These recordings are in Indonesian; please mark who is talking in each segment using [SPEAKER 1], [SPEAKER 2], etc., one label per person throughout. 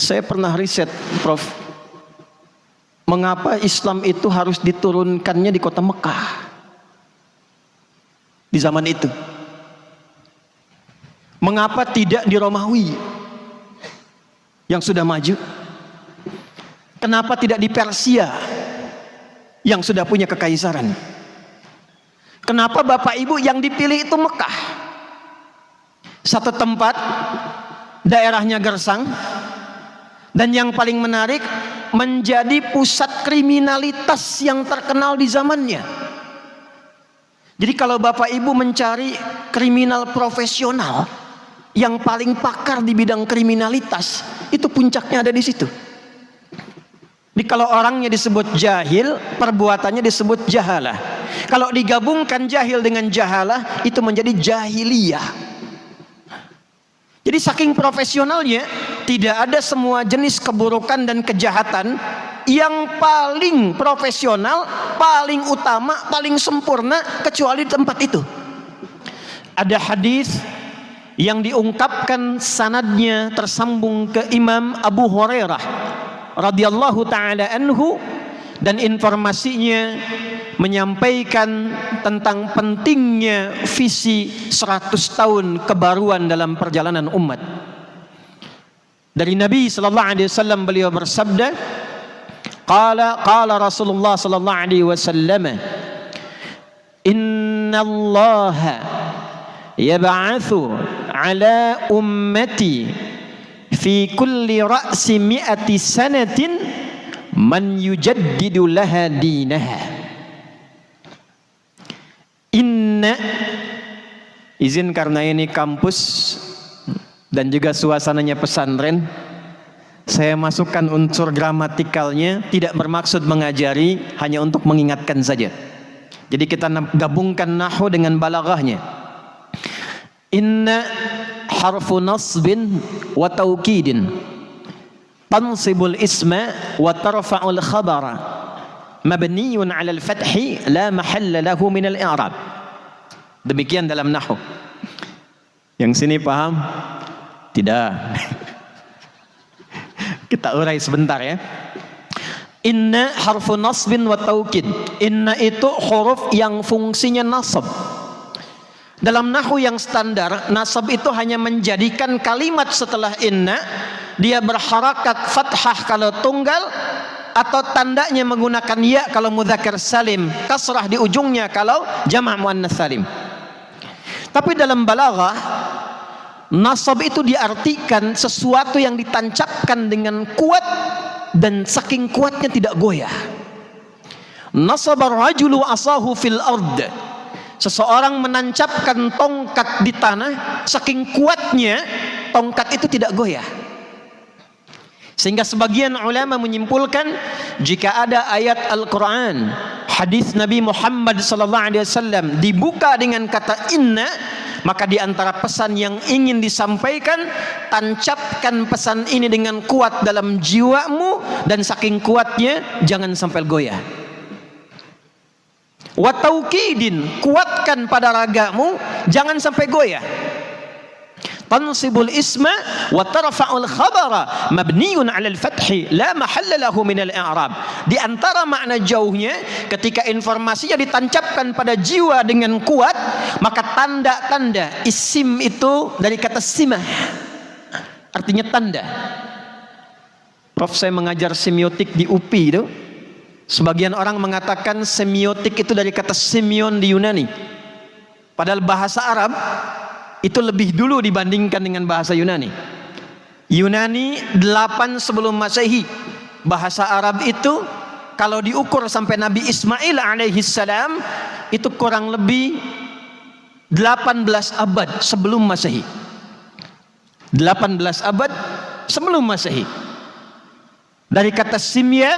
[SPEAKER 1] Saya pernah riset, Prof, mengapa Islam itu harus diturunkannya di kota Mekah di zaman itu? Mengapa tidak di Romawi yang sudah maju? Kenapa tidak di Persia yang sudah punya kekaisaran? Kenapa Bapak Ibu yang dipilih itu Mekah? Satu tempat, daerahnya gersang, dan yang paling menarik, menjadi pusat kriminalitas yang terkenal di zamannya. Jadi kalau Bapak Ibu mencari kriminal profesional yang paling pakar di bidang kriminalitas, itu puncaknya ada di situ. Jadi kalau orangnya disebut jahil, perbuatannya disebut jahalah. Kalau digabungkan jahil dengan jahalah, itu menjadi jahiliyah. Jadi saking profesionalnya, tidak ada semua jenis keburukan dan kejahatan yang paling profesional, paling utama, paling sempurna kecuali di tempat itu. Ada hadis yang diungkapkan sanadnya tersambung ke Imam Abu Hurairah radhiyallahu taala anhu, dan informasinya menyampaikan tentang pentingnya visi 100 tahun kebaruan dalam perjalanan umat. Dari Nabi sallallahu alaihi wasallam, beliau bersabda, qala Rasulullah sallallahu alaihi wasallam, innallaha yab'atsu ala ummati fi kulli ra'si mi'ati sanatin man yujaddidu laha dinaha. Inna, izin karena ini kampus dan juga suasananya pesantren, saya masukkan unsur gramatikalnya, tidak bermaksud mengajari, hanya untuk mengingatkan saja. Jadi kita gabungkan nahwu dengan balaghahnya. Inna harfu nasbin wa taukidin tansibul isma wa tarfa'ul khabara mabniyun 'alal fathi la mahalla lahu min al-i'rab. Demikian dalam nahwu. Yang sini paham? Tidak. Kita urai sebentar ya. Inna harfu nasbin wa taukid. Inna itu huruf yang fungsinya nasab. Dalam nahwu yang standar, nasab itu hanya menjadikan kalimat setelah inna dia berharakat fathah kalau tunggal, atau tandanya menggunakan ya kalau mudzakkar salim, kasrah di ujungnya kalau jama' muannats salim. Tapi dalam balaghah, nasab itu diartikan sesuatu yang ditancapkan dengan kuat dan saking kuatnya tidak goyah. Nasabar rajulu asahu fil ard. Seseorang menancapkan tongkat di tanah, saking kuatnya tongkat itu tidak goyah. Sehingga sebagian ulama menyimpulkan, jika ada ayat Al-Quran, hadis Nabi Muhammad SAW dibuka dengan kata inna, maka di antara pesan yang ingin disampaikan, tancapkan pesan ini dengan kuat dalam jiwamu, dan saking kuatnya jangan sampai goyah. Wa taukidin, kuatkan pada ragamu, jangan sampai goyah. Tansibul isma wa tarfa'ul khabara mabniyun 'alal fathi la mahalla lahu min al-i'rab. Di antara makna jauhnya, ketika informasinya ditancapkan pada jiwa dengan kuat, maka tanda-tanda isim itu dari kata simah, artinya tanda. Prof, saya mengajar semiotik di UPI itu. Sebagian orang mengatakan semiotik itu dari kata semion di Yunani. Padahal bahasa Arab itu lebih dulu dibandingkan dengan bahasa Yunani. Yunani 8 sebelum Masehi. Bahasa Arab itu kalau diukur sampai Nabi Ismail alaihissalam, itu kurang lebih 18 abad sebelum Masehi. 18 abad sebelum Masehi. Dari kata simya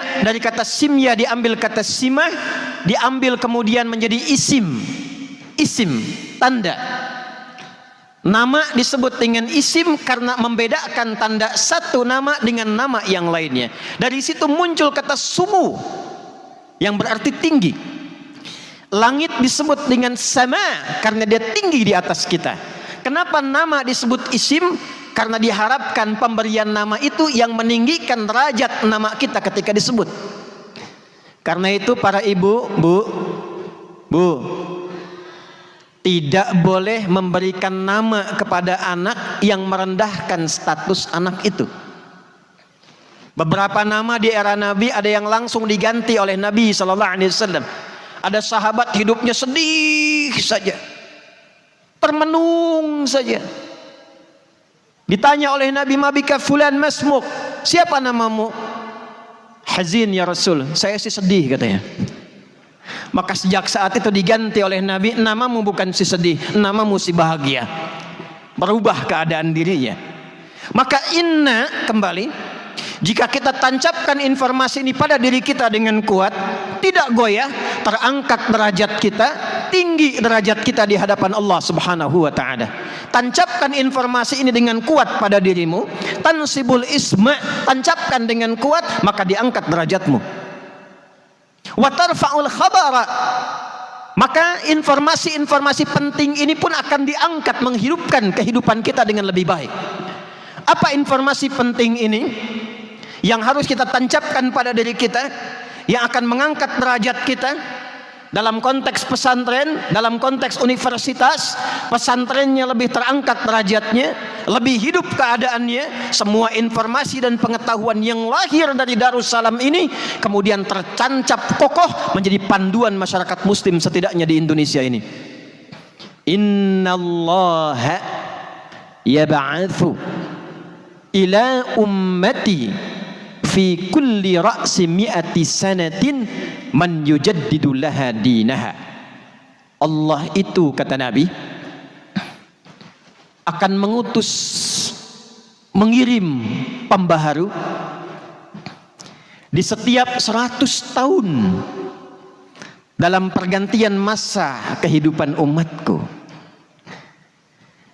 [SPEAKER 1] diambil kata simah, diambil kemudian menjadi isim, tanda. Nama disebut dengan isim karena membedakan tanda satu nama dengan nama yang lainnya. Dari situ muncul kata sumu yang berarti tinggi. Langit disebut dengan sama karena dia tinggi di atas kita. Kenapa nama disebut isim? karena diharapkan pemberian nama itu yang meninggikan derajat nama kita ketika disebut. Karena itu para ibu, bu, tidak boleh memberikan nama kepada anak yang merendahkan status anak itu. Beberapa nama di era Nabi ada yang langsung diganti oleh Nabi SAW. Ada sahabat hidupnya sedih saja, termenung saja. Ditanya oleh Nabi, "Mabika fulan masmuk?" Siapa namamu? "Hazin ya Rasul." "Saya sih sedih," katanya. Maka sejak saat itu diganti oleh Nabi, "Namamu bukan si sedih, namamu si bahagia." Berubah keadaan dirinya. Maka inna, kembali, jika kita tancapkan informasi ini pada diri kita dengan kuat, tidak goyah, terangkat derajat kita, tinggi derajat kita di hadapan Allah Subhanahu wa taala. Tancapkan informasi ini dengan kuat pada dirimu, tansibul isma, tancapkan dengan kuat, maka diangkat derajatmu. Wa tarfa'ul khabara, maka informasi-informasi penting ini pun akan diangkat, menghidupkan kehidupan kita dengan lebih baik. Apa informasi penting ini yang harus kita tancapkan pada diri kita, yang akan mengangkat derajat kita? Dalam konteks pesantren, dalam konteks universitas, pesantrennya lebih terangkat derajatnya, lebih hidup keadaannya. Semua informasi dan pengetahuan yang lahir dari Darussalam ini kemudian tertancap kokoh menjadi panduan masyarakat muslim setidaknya di Indonesia ini. Innallaha yab'atsu ila ummati fi kulli ra'si mi'ati sanatin man yujaddidu laha dinaha. Allah itu, kata Nabi, akan mengutus, mengirim pembaharu di setiap 100 tahun dalam pergantian masa kehidupan umatku,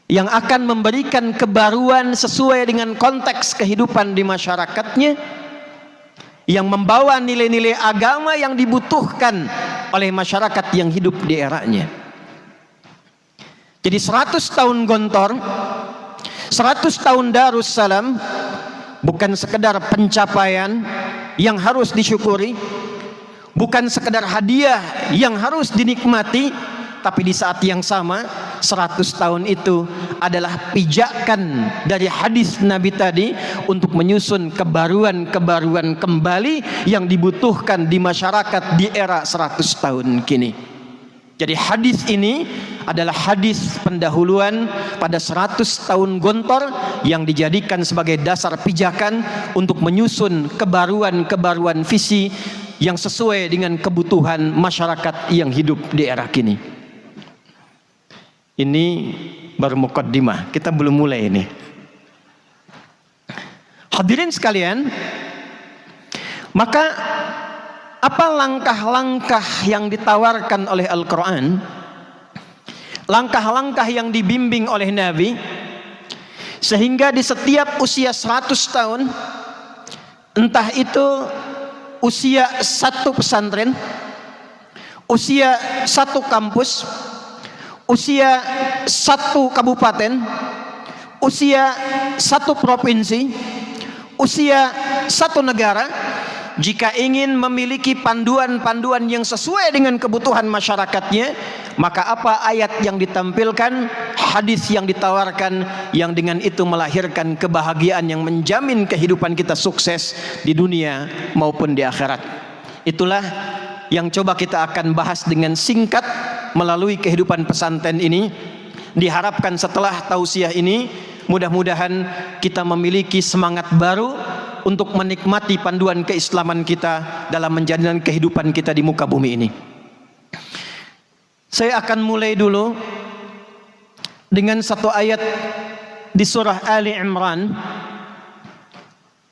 [SPEAKER 1] yang akan memberikan kebaruan sesuai dengan konteks kehidupan di masyarakatnya, yang membawa nilai-nilai agama yang dibutuhkan oleh masyarakat yang hidup di eranya. Jadi 100 tahun Gontor, 100 tahun Darussalam bukan sekedar pencapaian yang harus disyukuri, bukan sekedar hadiah yang harus dinikmati, tapi di saat yang sama 100 tahun itu adalah pijakan dari hadis Nabi tadi untuk menyusun kebaruan-kebaruan kembali yang dibutuhkan di masyarakat di era 100 tahun kini. Jadi hadis ini adalah hadis pendahuluan pada 100 tahun Gontor yang dijadikan sebagai dasar pijakan untuk menyusun kebaruan-kebaruan visi yang sesuai dengan kebutuhan masyarakat yang hidup di era kini. Ini baru mukaddimah, kita belum mulai ini. Hadirin sekalian, maka apa langkah-langkah yang ditawarkan oleh Al-Quran, langkah-langkah yang dibimbing oleh Nabi, sehingga di setiap usia 100 tahun, entah itu usia satu pesantren, usia satu kampus, usia satu kabupaten, usia satu provinsi, usia satu negara, jika ingin memiliki panduan-panduan yang sesuai dengan kebutuhan masyarakatnya, maka apa ayat yang ditampilkan, hadis yang ditawarkan, yang dengan itu melahirkan kebahagiaan yang menjamin kehidupan kita sukses di dunia maupun di akhirat. Itulah yang coba kita akan bahas dengan singkat melalui kehidupan pesantren ini. Diharapkan setelah tausiah ini mudah-mudahan kita memiliki semangat baru untuk menikmati panduan keislaman kita dalam menjalani kehidupan kita di muka bumi ini. Saya akan mulai dulu dengan satu ayat di surah Ali Imran,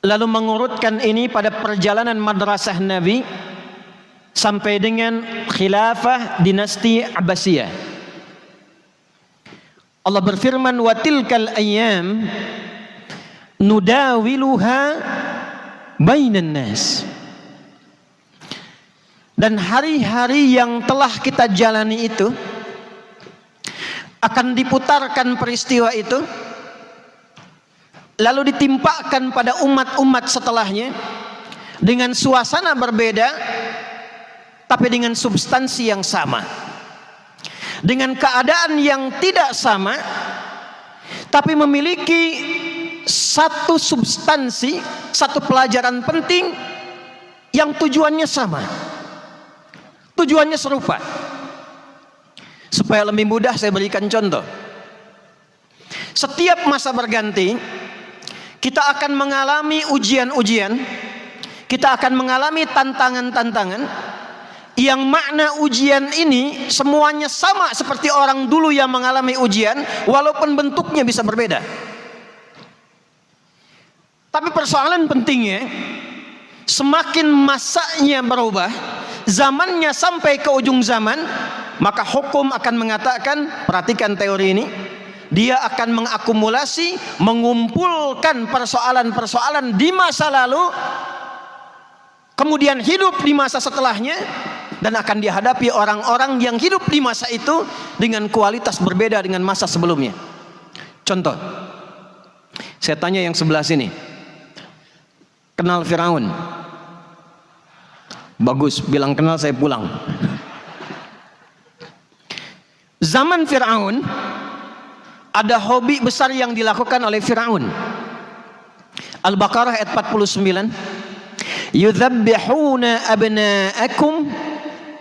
[SPEAKER 1] lalu mengurutkan ini pada perjalanan madrasah Nabi sampai dengan khilafah dinasti Abbasiyah. Allah berfirman, wa tilkal ayyam nudawiluha bainan nas. Dan hari-hari yang telah kita jalani itu akan diputarkan peristiwa itu lalu ditimpakan pada umat-umat setelahnya dengan suasana berbeda tapi dengan substansi yang sama, dengan keadaan yang tidak sama tapi memiliki satu substansi, satu pelajaran penting yang tujuannya sama, tujuannya serupa. Supaya lebih mudah saya berikan contoh. Setiap masa berganti kita akan mengalami ujian-ujian, kita akan mengalami tantangan-tantangan yang makna ujian ini semuanya sama seperti orang dulu yang mengalami ujian, walaupun bentuknya bisa berbeda. Tapi persoalan pentingnya, semakin masanya berubah, zamannya sampai ke ujung zaman, maka hukum akan mengatakan, perhatikan teori ini, dia akan mengakumulasi, mengumpulkan persoalan-persoalan di masa lalu, kemudian hidup di masa setelahnya, dan akan dihadapi orang-orang yang hidup di masa itu dengan kualitas berbeda dengan masa sebelumnya. Contoh, saya tanya yang sebelah sini, kenal Firaun? Bagus, bilang kenal, saya pulang. Zaman Firaun ada hobi besar yang dilakukan oleh Firaun. Al-Baqarah ayat 49, yudzabbihuna abna'akum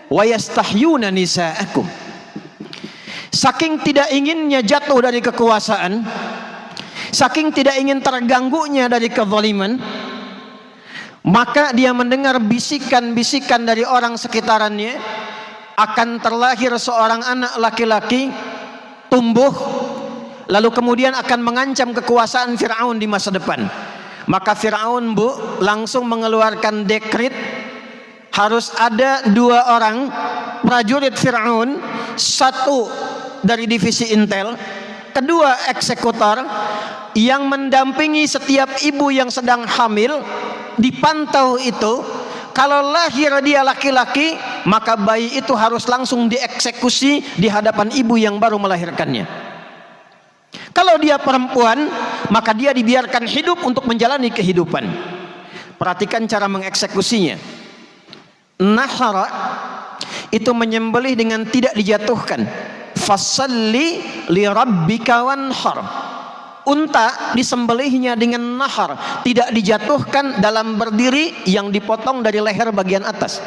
[SPEAKER 1] wa yastahyuna nisa'akum. Saking tidak inginnya jatuh dari kekuasaan, saking tidak ingin terganggunya dari kezaliman, maka dia mendengar bisikan-bisikan dari orang sekitarannya, akan terlahir seorang anak laki-laki, tumbuh, lalu kemudian akan mengancam kekuasaan Firaun di masa depan. Maka Firaun langsung mengeluarkan dekret, harus ada 2 orang prajurit Firaun, 1 dari divisi intel, kedua eksekutor, yang mendampingi setiap ibu yang sedang hamil. Dipantau itu, kalau lahir dia laki-laki, maka bayi itu harus langsung dieksekusi di hadapan ibu yang baru melahirkannya. Kalau dia perempuan, maka dia dibiarkan hidup untuk menjalani kehidupan. Perhatikan cara mengeksekusinya. Nahara itu menyembelih dengan tidak dijatuhkan. Fasalli li rabbika wanhar. Unta disembelihnya dengan nahar, tidak dijatuhkan dalam berdiri, yang dipotong dari leher bagian atas.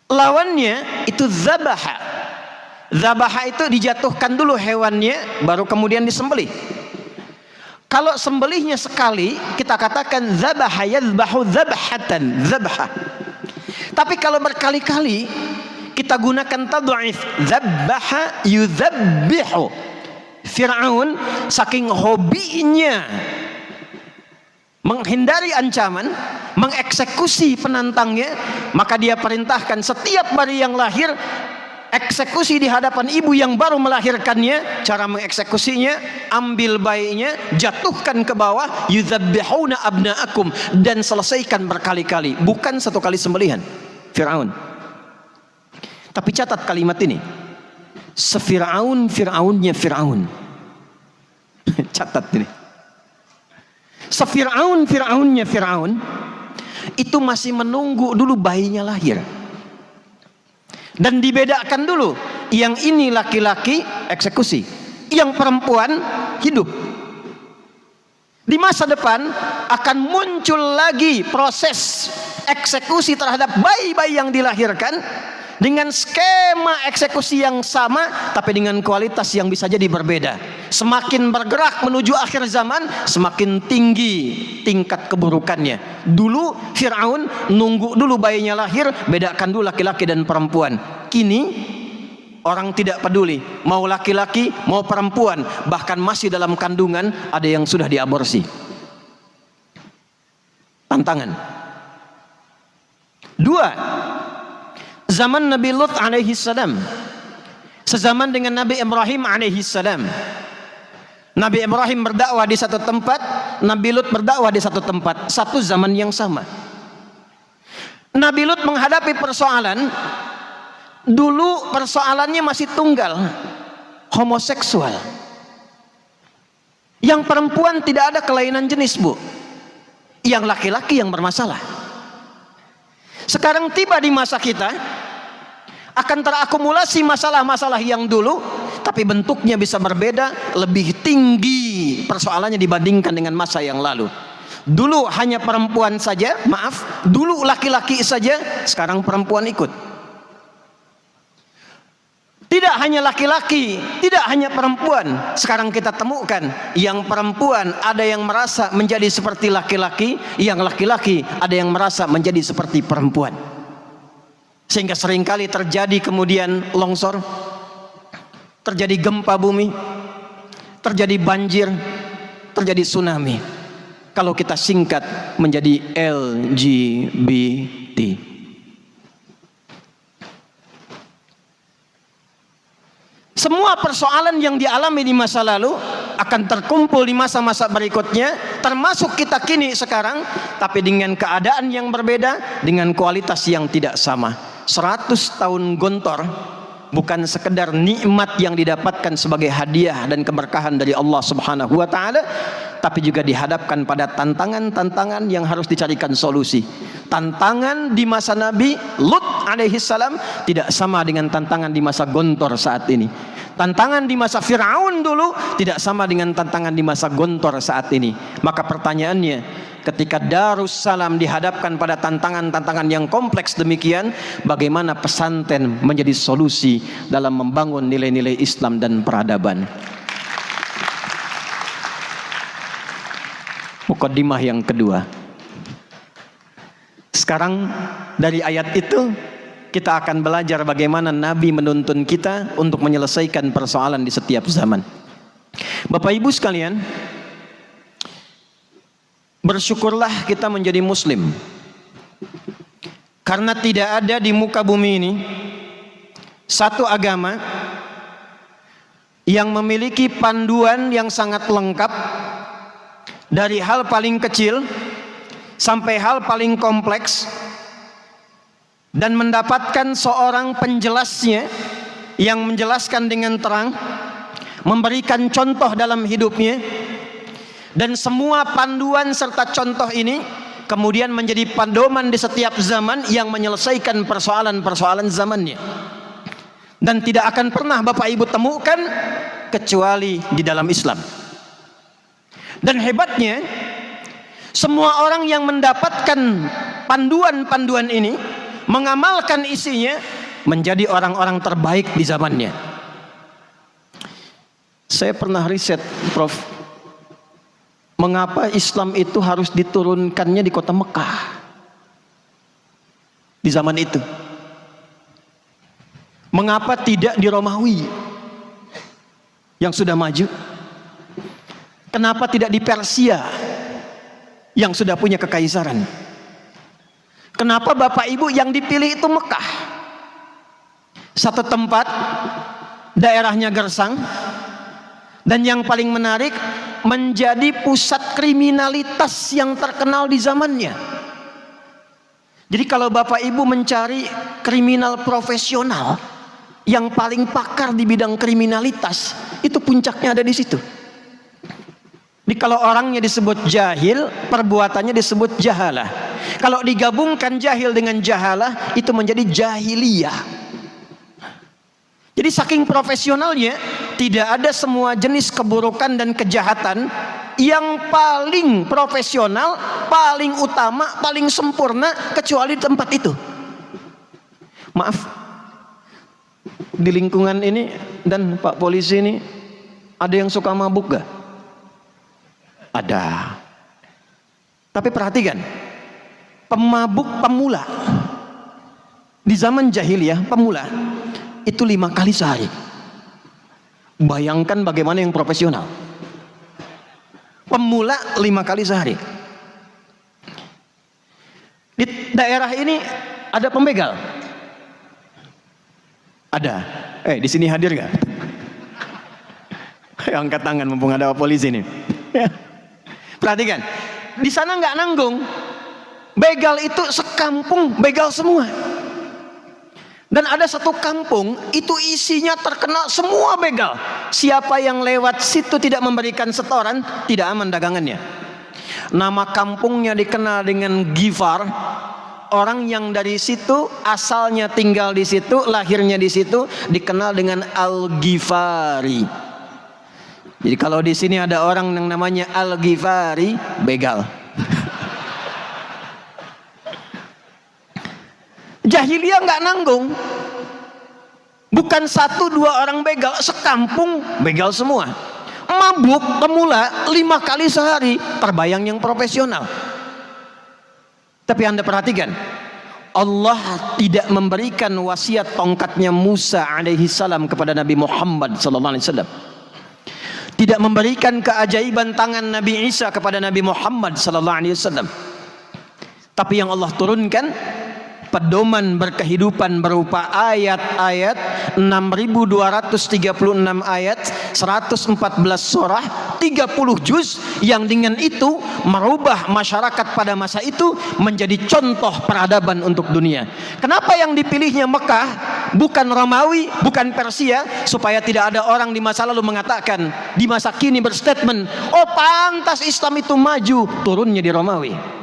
[SPEAKER 1] Lawannya itu zabaha. Zabaha itu dijatuhkan dulu hewannya, baru kemudian disembelih. Kalau sembelihnya sekali, kita katakan zabaha yadhbahu zabhatan, zabha. Tapi kalau berkali-kali, kita gunakan tad'if, zabbaha yuzabbihu. Firaun saking hobinya menghindari ancaman, mengeksekusi penantangnya, maka dia perintahkan setiap bayi yang lahir eksekusi di hadapan ibu yang baru melahirkannya. Cara mengeksekusinya, ambil bayinya, jatuhkan ke bawah, yuzabbihuna abna'akum, dan selesaikan berkali-kali, bukan 1 kali sembelihan. Firaun. Tapi catat kalimat ini, Sefiraunnya Firaun. Catat ini. Sefiraunnya Firaun itu masih menunggu dulu bayinya lahir. Dan dibedakan dulu, yang ini laki-laki eksekusi, yang perempuan hidup. Di masa depan akan muncul lagi proses eksekusi terhadap bayi-bayi yang dilahirkan dengan skema eksekusi yang sama, tapi dengan kualitas yang bisa jadi berbeda. Semakin bergerak menuju akhir zaman, semakin tinggi tingkat keburukannya. Dulu Firaun nunggu dulu bayinya lahir, bedakan dulu laki-laki dan perempuan. Kini orang tidak peduli, mau laki-laki mau perempuan, bahkan masih dalam kandungan ada yang sudah diaborsi. Tantangan. 2. Zaman Nabi Lut alaihi salam, sezaman dengan Nabi Ibrahim alaihi salam. Nabi Ibrahim berdakwah di satu tempat, Nabi Lut berdakwah di satu tempat, satu zaman yang sama. Nabi Lut menghadapi persoalan, dulu persoalannya masih tunggal, homoseksual. Yang perempuan tidak ada kelainan jenis, Bu. Yang laki-laki yang bermasalah. Sekarang tiba di masa kita, akan terakumulasi masalah-masalah yang dulu, tapi bentuknya bisa berbeda, lebih tinggi persoalannya dibandingkan dengan masa yang lalu. Dulu hanya perempuan saja, maaf, dulu laki-laki saja, sekarang perempuan ikut. Tidak hanya laki-laki, tidak hanya perempuan. Sekarang kita temukan yang perempuan ada yang merasa menjadi seperti laki-laki, yang laki-laki ada yang merasa menjadi seperti perempuan. Sehingga seringkali terjadi kemudian longsor, terjadi gempa bumi, terjadi banjir, terjadi tsunami. Kalau kita singkat menjadi LGBT. Semua persoalan yang dialami di masa lalu akan terkumpul di masa-masa berikutnya, termasuk kita kini sekarang, tapi dengan keadaan yang berbeda, dengan kualitas yang tidak sama. 100 tahun gontor bukan sekedar nikmat yang didapatkan sebagai hadiah dan keberkahan dari Allah Subhanahu wa taala, tapi juga dihadapkan pada tantangan-tantangan yang harus dicarikan solusi. Tantangan di masa Nabi Lut alaihi salam tidak sama dengan tantangan di masa gontor saat ini. Tantangan di masa Fir'aun dulu tidak sama dengan tantangan di masa gontor saat ini. Maka pertanyaannya, ketika Darussalam dihadapkan pada tantangan-tantangan yang kompleks demikian, bagaimana pesantren menjadi solusi dalam membangun nilai-nilai Islam dan peradaban? Mukaddimah yang kedua. Sekarang dari ayat itu kita akan belajar bagaimana Nabi menuntun kita untuk menyelesaikan persoalan di setiap zaman. Bapak Ibu sekalian, bersyukurlah kita menjadi Muslim, karena tidak ada di muka bumi ini satu agama yang memiliki panduan yang sangat lengkap, dari hal paling kecil sampai hal paling kompleks, dan mendapatkan seorang penjelasnya yang menjelaskan dengan terang, memberikan contoh dalam hidupnya, dan semua panduan serta contoh ini kemudian menjadi pedoman di setiap zaman yang menyelesaikan persoalan-persoalan zamannya. Dan tidak akan pernah Bapak Ibu temukan kecuali di dalam Islam. Dan hebatnya, semua orang yang mendapatkan panduan-panduan ini, mengamalkan isinya, menjadi orang-orang terbaik di zamannya. Saya pernah riset, Prof, mengapa Islam itu harus diturunkannya di kota Mekah di zaman itu? Mengapa tidak di Romawi yang sudah maju? Kenapa tidak di Persia yang sudah punya kekaisaran? Kenapa Bapak Ibu yang dipilih itu Mekah? Satu tempat, daerahnya gersang, dan yang paling menarik, menjadi pusat kriminalitas yang terkenal di zamannya. Jadi kalau Bapak Ibu mencari kriminal profesional yang paling pakar di bidang kriminalitas, itu puncaknya ada di situ. Jadi kalau orangnya disebut jahil, perbuatannya disebut jahalah. Kalau digabungkan jahil dengan jahalah, itu menjadi jahiliyah. Jadi saking profesionalnya, tidak ada semua jenis keburukan dan kejahatan yang paling profesional, paling utama, paling sempurna kecuali di tempat itu. Maaf, di lingkungan ini dan Pak Polisi ini ada yang suka mabuk gak? Ada. Tapi perhatikan, pemabuk pemula di zaman jahiliyah, pemula itu 5 kali sehari. Bayangkan bagaimana yang profesional. Pemula 5 kali sehari. Di daerah ini ada pembegal? Ada. Di sini hadir gak? Angkat tangan mumpung ada polisi nih. Perhatikan, di sana nggak nanggung. Begal itu sekampung begal semua. Dan ada satu kampung, itu isinya terkena semua begal. Siapa yang lewat situ tidak memberikan setoran, tidak aman dagangannya. Nama kampungnya dikenal dengan Ghifar. Orang yang dari situ, asalnya tinggal di situ, lahirnya di situ, dikenal dengan Al-Ghifari. Jadi kalau di sini ada orang yang namanya Al-Ghifari, begal. Jahiliyah nggak nanggung. Bukan 1-2 orang begal, sekampung begal semua. Mabuk pemula 5 kali sehari, terbayang yang profesional. Tapi Anda perhatikan, Allah tidak memberikan wasiat tongkatnya Musa alaihi salam kepada Nabi Muhammad sallallahu alaihi wasallam. Tidak memberikan keajaiban tangan Nabi Isa kepada Nabi Muhammad sallallahu alaihi wasallam. Tapi yang Allah turunkan pedoman berkehidupan berupa ayat-ayat 6.236 ayat, 114 surah, 30 juz yang dengan itu merubah masyarakat pada masa itu menjadi contoh peradaban untuk dunia. Kenapa yang dipilihnya Mekah bukan Romawi, bukan Persia, supaya tidak ada orang di masa lalu mengatakan, di masa kini berstatement, oh pantas Islam itu maju, turunnya di Romawi.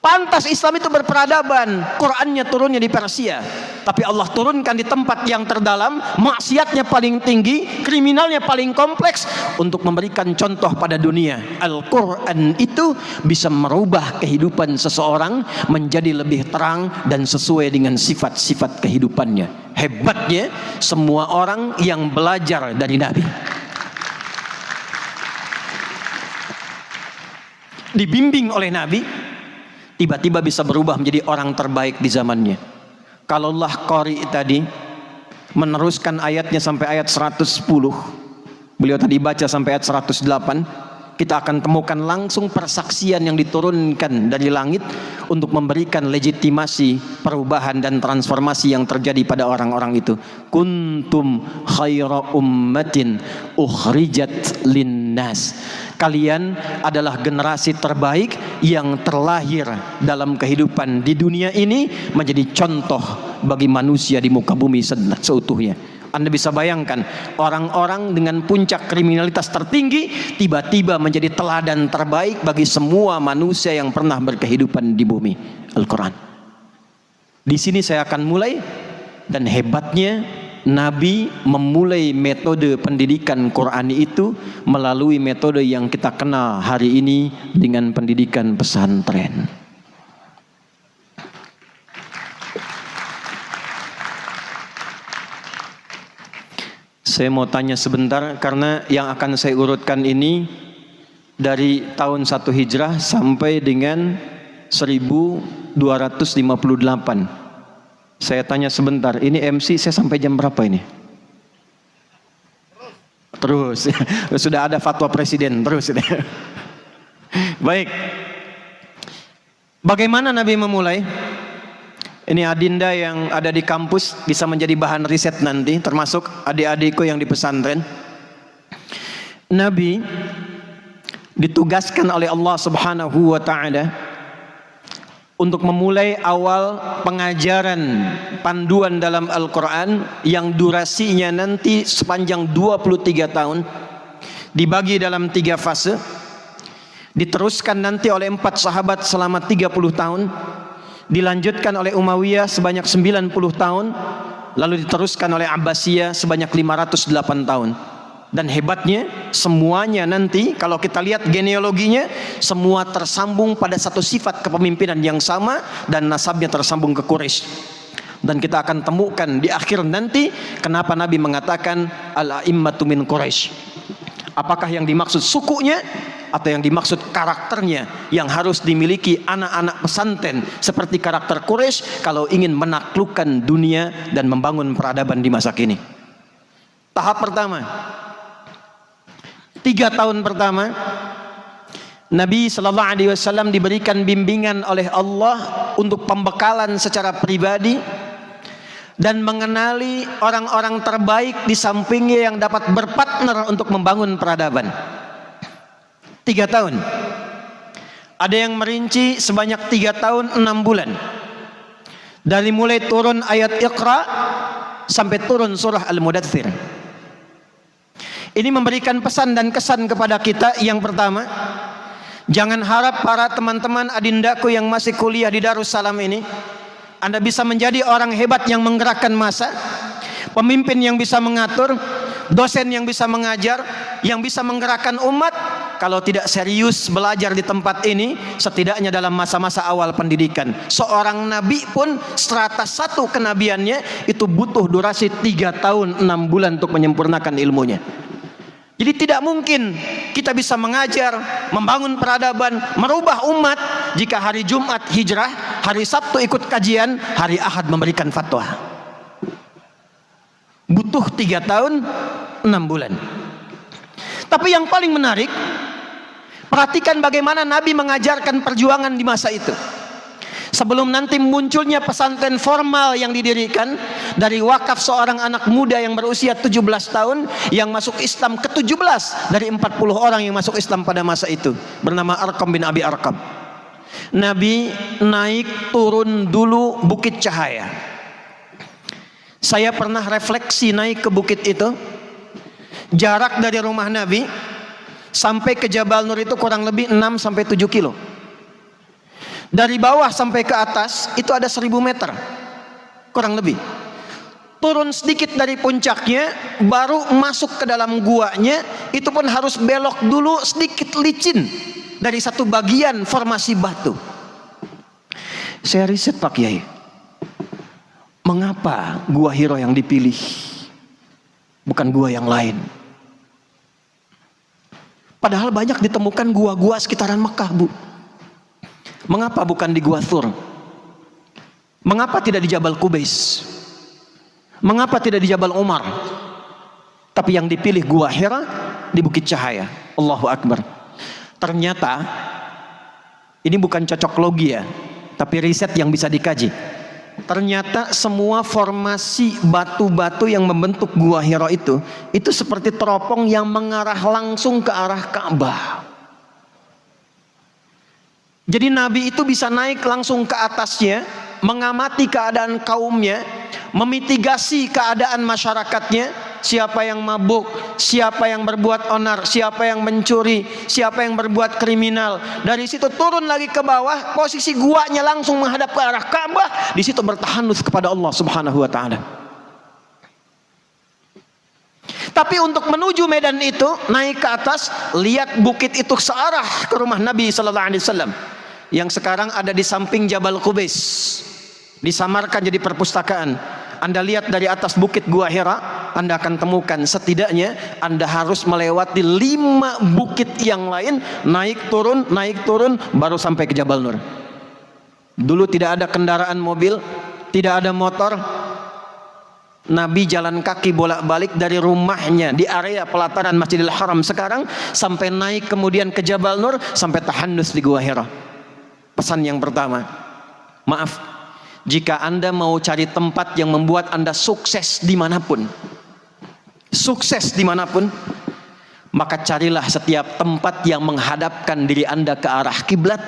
[SPEAKER 1] Pantas Islam itu berperadaban, Qurannya turunnya di Persia. Tapi Allah turunkan di tempat yang terdalam, maksiatnya paling tinggi, kriminalnya paling kompleks, untuk memberikan contoh pada dunia. Al-Quran itu bisa merubah kehidupan seseorang menjadi lebih terang dan sesuai dengan sifat-sifat kehidupannya. Hebatnya semua orang yang belajar dari Nabi, dibimbing oleh Nabi, tiba-tiba bisa berubah menjadi orang terbaik di zamannya. Kalau Allah Qari tadi meneruskan ayatnya sampai ayat 110, beliau tadi baca sampai ayat 108, kita akan temukan langsung persaksian yang diturunkan dari langit untuk memberikan legitimasi perubahan dan transformasi yang terjadi pada orang-orang itu. Kuntum khaira ummatin ukhrijat linnas. Kalian adalah generasi terbaik yang terlahir dalam kehidupan di dunia ini menjadi contoh bagi manusia di muka bumi seutuhnya. Anda bisa bayangkan orang-orang dengan puncak kriminalitas tertinggi tiba-tiba menjadi teladan terbaik bagi semua manusia yang pernah berkehidupan di bumi. Al-Quran. Di sini saya akan mulai, dan hebatnya Nabi memulai metode pendidikan Qurani itu melalui metode yang kita kenal hari ini dengan pendidikan pesantren. Saya mau tanya sebentar, karena yang akan saya urutkan ini dari tahun 1 Hijrah sampai dengan 1258. Saya tanya sebentar, ini MC saya sampai jam berapa ini? Terus, sudah ada fatwa presiden, terus. Baik. Bagaimana Nabi memulai? Ini adinda yang ada di kampus bisa menjadi bahan riset nanti, termasuk adik-adikku yang di pesantren. Nabi ditugaskan oleh Allah Subhanahu wa taala untuk memulai awal pengajaran panduan dalam Al-Quran yang durasinya nanti sepanjang 23 tahun, dibagi dalam 3 fase, diteruskan nanti oleh 4 sahabat selama 30 tahun, dilanjutkan oleh Umayyah sebanyak 90 tahun, lalu diteruskan oleh Abbasiyah sebanyak 508 tahun. Dan hebatnya semuanya nanti kalau kita lihat genealoginya, semua tersambung pada satu sifat kepemimpinan yang sama dan nasabnya tersambung ke Quraisy. Dan kita akan temukan di akhir nanti kenapa Nabi mengatakan al-a'immatu min Quraisy. Apakah yang dimaksud sukunya atau yang dimaksud karakternya yang harus dimiliki anak-anak pesantren seperti karakter Quraisy kalau ingin menaklukkan dunia dan membangun peradaban di masa kini. Tahap pertama, 3 tahun pertama, Nabi Sallallahu Alaihi Wasallam diberikan bimbingan oleh Allah untuk pembekalan secara pribadi dan mengenali orang-orang terbaik di sampingnya yang dapat berpartner untuk membangun peradaban. 3 tahun. Ada yang merinci sebanyak 3 tahun 6 bulan. Dari mulai turun ayat Iqra sampai turun surah Al-Mudaththir. Ini memberikan pesan dan kesan kepada kita. Yang pertama, jangan harap para teman-teman adindaku yang masih kuliah di Darussalam ini, Anda bisa menjadi orang hebat yang menggerakkan massa, pemimpin yang bisa mengatur, dosen yang bisa mengajar, yang bisa menggerakkan umat, kalau tidak serius belajar di tempat ini, setidaknya dalam masa-masa awal pendidikan. Seorang nabi pun strata 1 kenabiannya itu butuh durasi 3 tahun 6 bulan untuk menyempurnakan ilmunya. Jadi tidak mungkin kita bisa mengajar, membangun peradaban, merubah umat jika hari Jumat hijrah, hari Sabtu ikut kajian, hari Ahad memberikan fatwa. Butuh 3 tahun 6 bulan. Tapi yang paling menarik, perhatikan bagaimana Nabi mengajarkan perjuangan di masa itu. Sebelum nanti munculnya pesantren formal yang didirikan dari wakaf seorang anak muda yang berusia 17 tahun yang masuk Islam ke-17 dari 40 orang yang masuk Islam pada masa itu, bernama Arqam bin Abi Arqam. Nabi naik turun dulu Bukit Cahaya. Saya pernah refleksi naik ke bukit itu. Jarak dari rumah Nabi sampai ke Jabal Nur itu kurang lebih 6 sampai 7 kilo. Dari bawah sampai ke atas itu ada 1000 meter kurang lebih. Turun sedikit dari puncaknya baru masuk ke dalam guanya, itu pun harus belok dulu sedikit licin dari satu bagian formasi batu. Saya riset Pak Kiai, mengapa gua Hiro yang dipilih bukan gua yang lain? Padahal banyak ditemukan gua-gua sekitaran Mekah, Bu. Mengapa bukan di Gua Thur? Mengapa tidak di Jabal Qubais? Mengapa tidak di Jabal Umar? Tapi yang dipilih Gua Hira di Bukit Cahaya. Allahu Akbar. Ternyata ini bukan cocok logi ya, tapi riset yang bisa dikaji. Ternyata semua formasi batu-batu yang membentuk Gua Hira itu seperti teropong yang mengarah langsung ke arah Ka'bah. Jadi Nabi itu bisa naik langsung ke atasnya, mengamati keadaan kaumnya, memitigasi keadaan masyarakatnya, siapa yang mabuk, siapa yang berbuat onar, siapa yang mencuri, siapa yang berbuat kriminal. Dari situ turun lagi ke bawah, posisi guanya langsung menghadap ke arah Ka'bah, di situ bertahanus kepada Allah Subhanahu wa taala. Tapi untuk menuju medan itu, naik ke atas, lihat bukit itu searah ke rumah Nabi sallallahu alaihi wasallam yang sekarang ada di samping Jabal Qubais, disamarkan jadi perpustakaan. Anda lihat dari atas bukit Gua Hira, Anda akan temukan setidaknya Anda harus melewati 5 bukit yang lain, naik turun, baru sampai ke Jabal Nur. Dulu tidak ada kendaraan mobil, tidak ada motor. Nabi jalan kaki bolak-balik dari rumahnya di area pelataran Masjidil Haram sekarang sampai naik kemudian ke Jabal Nur sampai tahannus di Gua Hira. Pesan yang pertama, maaf, jika Anda mau cari tempat yang membuat Anda sukses dimanapun, maka carilah setiap tempat yang menghadapkan diri Anda ke arah kiblat,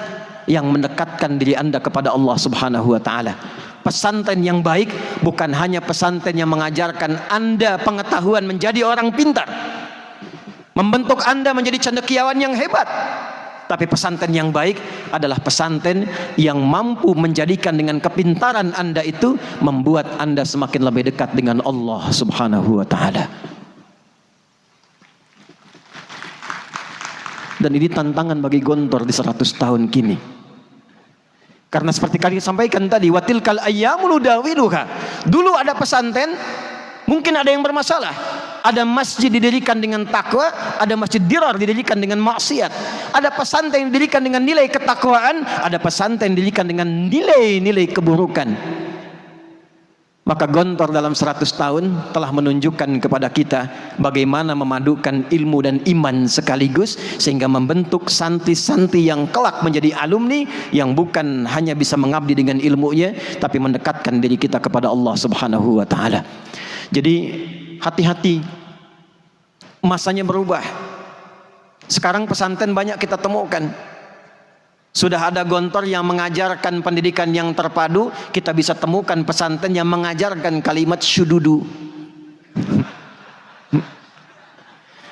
[SPEAKER 1] yang mendekatkan diri Anda kepada Allah Subhanahu wa taala. Pesantren yang baik bukan hanya pesantren yang mengajarkan Anda pengetahuan menjadi orang pintar, membentuk Anda menjadi cendekiawan yang hebat. Tapi pesantren yang baik adalah pesantren yang mampu menjadikan dengan kepintaran Anda itu membuat Anda semakin lebih dekat dengan Allah Subhanahu wa taala. Dan ini tantangan bagi Gontor di 100 tahun kini. Karena seperti kali sampaikan tadi, watilkal ayyamul dawiluha. Dulu ada pesantren, mungkin ada yang bermasalah. Ada masjid didirikan dengan takwa, ada masjid dirar didirikan dengan maksiat. Ada pesantren yang didirikan dengan nilai ketakwaan, ada pesantren yang didirikan dengan nilai-nilai keburukan. Maka Gontor dalam 100 tahun telah menunjukkan kepada kita bagaimana memadukan ilmu dan iman sekaligus, sehingga membentuk santri-santri yang kelak menjadi alumni yang bukan hanya bisa mengabdi dengan ilmunya, tapi mendekatkan diri kita kepada Allah Subhanahu wa taala. Jadi hati-hati, masanya berubah. Sekarang pesantren banyak kita temukan Sudah ada gontor yang mengajarkan pendidikan yang terpadu, kita bisa temukan pesantren yang mengajarkan kalimat syududu.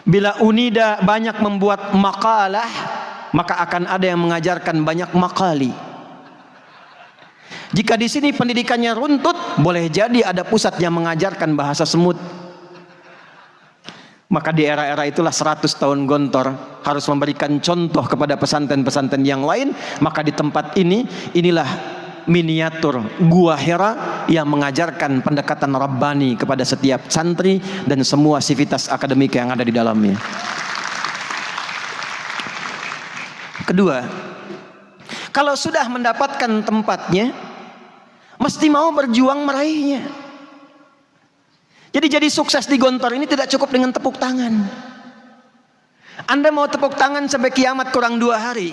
[SPEAKER 1] Bila Unida banyak membuat makalah, maka akan ada yang mengajarkan banyak makali. Jika di sini pendidikannya runtut, boleh jadi ada pusat yang mengajarkan bahasa semut. Maka di era-era itulah 100 tahun Gontor harus memberikan contoh kepada pesantren-pesantren yang lain. Maka di tempat ini, inilah miniatur Gua Hira yang mengajarkan pendekatan Rabbani kepada setiap santri dan semua sivitas akademik yang ada di dalamnya. Kedua, kalau sudah mendapatkan tempatnya, mesti mau berjuang meraihnya. Jadi sukses di Gontor ini tidak cukup dengan tepuk tangan. Anda mau tepuk tangan sampai kiamat kurang 2 hari.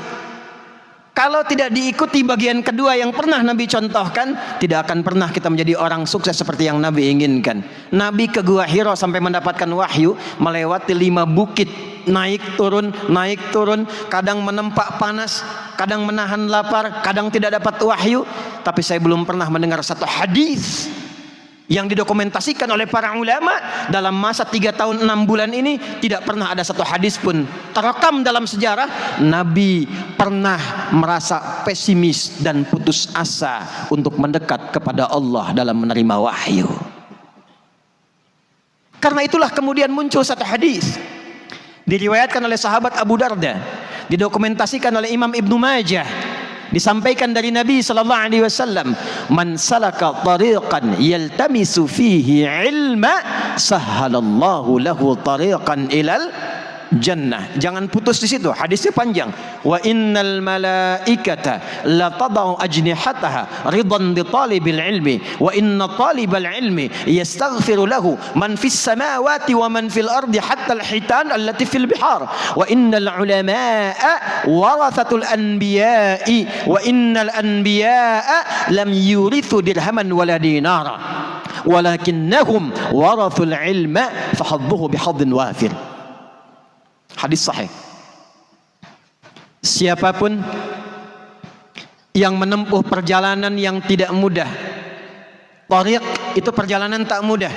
[SPEAKER 1] Kalau tidak diikuti bagian kedua yang pernah Nabi contohkan, tidak akan pernah kita menjadi orang sukses seperti yang Nabi inginkan. Nabi ke Gua Hira sampai mendapatkan wahyu, melewati 5 bukit, naik turun, kadang menempak panas, kadang menahan lapar, kadang tidak dapat wahyu. Tapi saya belum pernah mendengar satu hadis yang didokumentasikan oleh para ulama dalam masa 3 tahun 6 bulan ini. Tidak pernah ada satu hadis pun terekam dalam sejarah Nabi pernah merasa pesimis dan putus asa untuk mendekat kepada Allah dalam menerima wahyu. Karena itulah kemudian muncul satu hadis diriwayatkan oleh sahabat Abu Darda, didokumentasikan oleh Imam Ibnu Majah, disampaikan dari Nabi sallallahu alaihi wasallam, man salaka tariqan yaltamisu fihi ilma sahhalallahu lahu tariqan ilal jannah. Jangan putus di situ, hadisnya panjang. Wa innal malaikata la tadau ajnihataha ridan bi talibil ilmi wa inna talibal ilmi yastaghfiru lahu man fis samawati wa man fil ardi hatta al hitan allati fil bihar wa innal ulama'a warathatul anbiya'i wa innal anbiya'a lam yurithu dirhaman wala dinara walakinnahum warathul ilma fahadduhu bihadhin wafir. Hadis sahih. Siapapun yang menempuh perjalanan yang tidak mudah, tariq itu perjalanan tak mudah.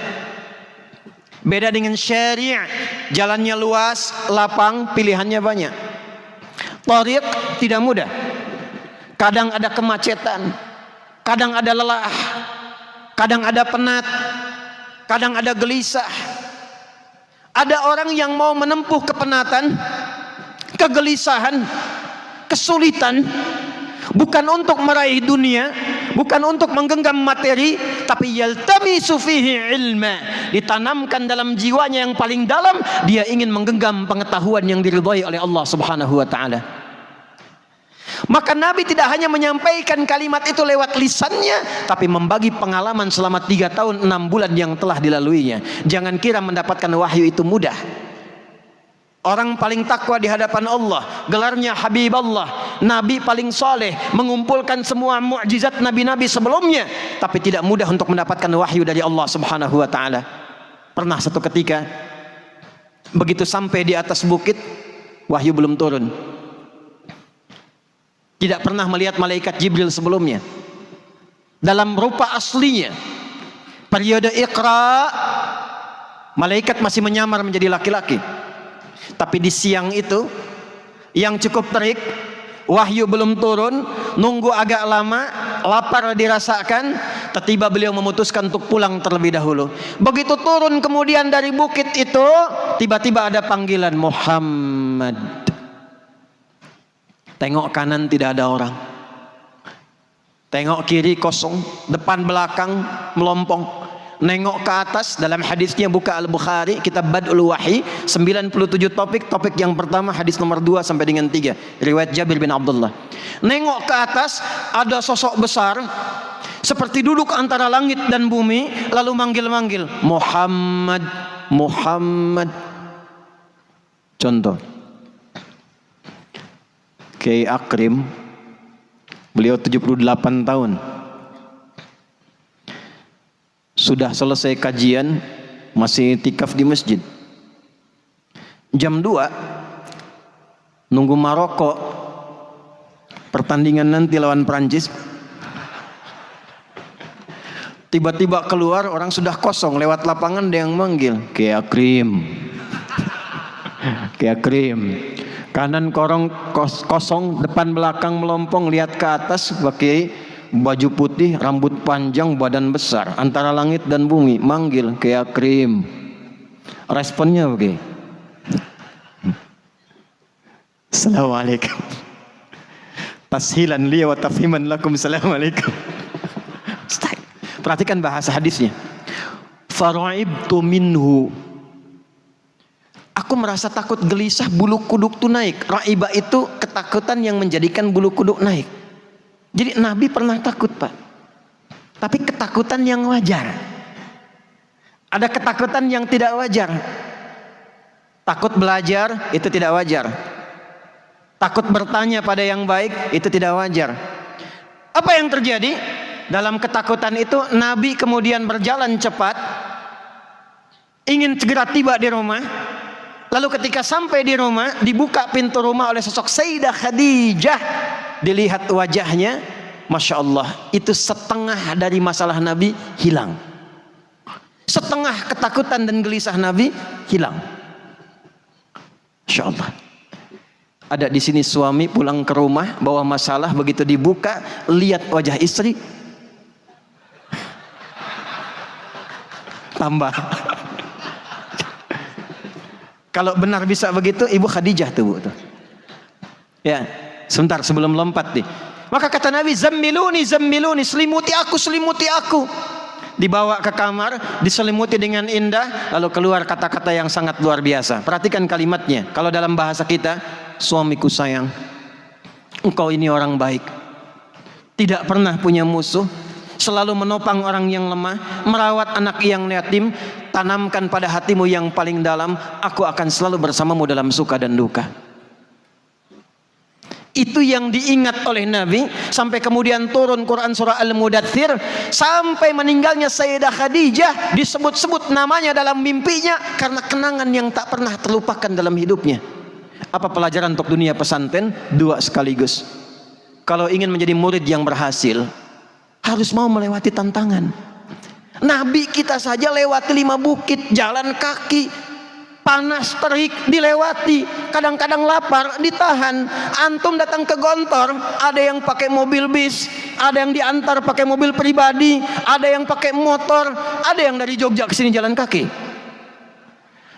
[SPEAKER 1] Beda dengan syari', jalannya luas, lapang, pilihannya banyak. Tariq tidak mudah. Kadang ada kemacetan, kadang ada lelah, kadang ada penat, kadang ada gelisah. Ada orang yang mau menempuh kepenatan, kegelisahan, kesulitan, bukan untuk meraih dunia, bukan untuk menggenggam materi, tapi yaltamisu fihi ilma, ditanamkan dalam jiwanya yang paling dalam, dia ingin menggenggam pengetahuan yang diridhai oleh Allah Subhanahu wa taala. Maka Nabi tidak hanya menyampaikan kalimat itu lewat lisannya, tapi membagi pengalaman selama 3 tahun 6 bulan yang telah dilaluinya. Jangan kira mendapatkan wahyu itu mudah. Orang paling takwa di hadapan Allah, gelarnya Habib Allah, Nabi paling soleh, mengumpulkan semua mukjizat Nabi-Nabi sebelumnya, tapi tidak mudah untuk mendapatkan wahyu dari Allah Subhanahu wa taala. Pernah satu ketika, begitu sampai di atas bukit, wahyu belum turun. Tidak pernah melihat malaikat Jibril sebelumnya dalam rupa aslinya. Periode Iqra, malaikat masih menyamar menjadi laki-laki. Tapi di siang itu yang cukup terik, wahyu belum turun, nunggu agak lama, lapar dirasakan, tiba-tiba beliau memutuskan untuk pulang terlebih dahulu. Begitu turun kemudian dari bukit itu, tiba-tiba ada panggilan, Muhammad. Tengok kanan tidak ada orang, tengok kiri kosong, depan belakang melompong. Nengok ke atas, dalam hadisnya buka Al-Bukhari, kitab Bad'ul Wahyi, 97 topik yang pertama hadis nomor 2 sampai dengan 3, riwayat Jabir bin Abdullah. Nengok ke atas, ada sosok besar seperti duduk antara langit dan bumi, lalu manggil-manggil, Muhammad, Muhammad. Contoh, Kiai Akrim, beliau 78 tahun, sudah selesai kajian, masih itikaf di masjid. Jam 2 nunggu maroko, pertandingan nanti lawan Prancis. Tiba-tiba keluar, orang sudah kosong, lewat lapangan ada yang manggil, Kayak Krim. Kayak Krim. Kanan korong kosong, depan belakang melompong, lihat ke atas, pakai baju putih, rambut panjang, badan besar, antara langit dan bumi, manggil Kayak Krim. Responnya oke. Assalamualaikum. Tashilan liya wa tafhiman lakum. Assalamualaikum. Perhatikan bahasa hadisnya. Faraibtu minhu. Aku merasa takut, gelisah, bulu kuduk tuh naik. Raiba itu ketakutan yang menjadikan bulu kuduk naik. Jadi Nabi pernah takut, Pak. Tapi ketakutan yang wajar. Ada ketakutan yang tidak wajar. Takut belajar itu tidak wajar. Takut bertanya pada yang baik itu tidak wajar. Apa yang terjadi? Dalam ketakutan itu Nabi kemudian berjalan cepat, ingin segera tiba di rumah. Lalu ketika sampai di rumah, dibuka pintu rumah oleh sosok Sayyidah Khadijah. Dilihat wajahnya, Masya Allah, itu setengah dari masalah Nabi hilang. Setengah ketakutan dan gelisah Nabi hilang. Masya Allah. Ada di sini suami pulang ke rumah bawa masalah, begitu dibuka lihat wajah istri, tambah. Kalau benar bisa begitu, Ibu Khadijah tuh, Bu. Ya, sebentar sebelum lompat nih. Maka kata Nabi, zammiluni, zammiluni, selimuti aku, selimuti aku. Dibawa ke kamar, diselimuti dengan indah, lalu keluar kata-kata yang sangat luar biasa. Perhatikan kalimatnya. Kalau dalam bahasa kita, suamiku sayang, engkau ini orang baik, tidak pernah punya musuh, selalu menopang orang yang lemah, merawat anak yang yatim, tanamkan pada hatimu yang paling dalam, aku akan selalu bersamamu dalam suka dan duka. Itu yang diingat oleh Nabi, sampai kemudian turun Quran surah Al-Mudaththir, sampai meninggalnya Sayyidah Khadijah disebut-sebut namanya dalam mimpinya karena kenangan yang tak pernah terlupakan dalam hidupnya. Apa pelajaran untuk dunia pesantren? Dua sekaligus. Kalau ingin menjadi murid yang berhasil, harus mau melewati tantangan. Nabi kita saja lewati 5 bukit, jalan kaki, panas terik dilewati, kadang-kadang lapar ditahan. Antum datang ke Gontor, ada yang pakai mobil bis, ada yang diantar pakai mobil pribadi, ada yang pakai motor, ada yang dari Jogja ke sini jalan kaki.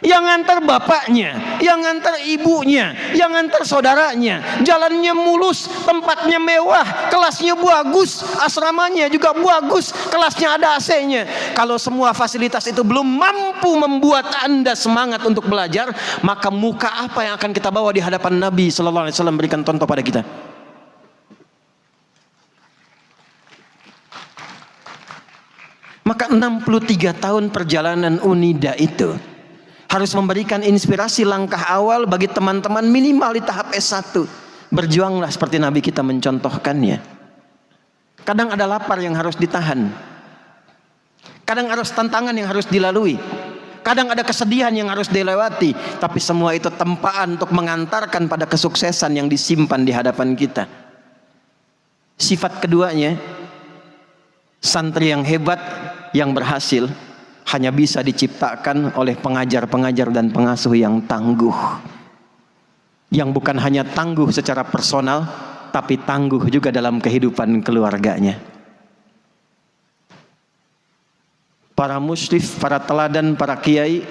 [SPEAKER 1] Yang ngantar bapaknya, yang ngantar ibunya, yang ngantar saudaranya, jalannya mulus, tempatnya mewah, kelasnya bagus, asramanya juga bagus, kelasnya ada AC-nya. Kalau semua fasilitas itu belum mampu membuat Anda semangat untuk belajar, maka muka apa yang akan kita bawa di hadapan Nabi sallallahu alaihi wasallam berikan contoh pada kita? Maka 63 tahun perjalanan Unida itu harus memberikan inspirasi langkah awal bagi teman-teman minimal di tahap S1. Berjuanglah seperti Nabi kita mencontohkannya. Kadang ada lapar yang harus ditahan. Kadang harus tantangan yang harus dilalui. Kadang ada kesedihan yang harus dilewati. Tapi semua itu tempaan untuk mengantarkan pada kesuksesan yang disimpan di hadapan kita. Sifat keduanya, santri yang hebat, yang berhasil, hanya bisa diciptakan oleh pengajar-pengajar dan pengasuh yang tangguh. Yang bukan hanya tangguh secara personal, tapi tangguh juga dalam kehidupan keluarganya. Para musyrif, para teladan, para kiai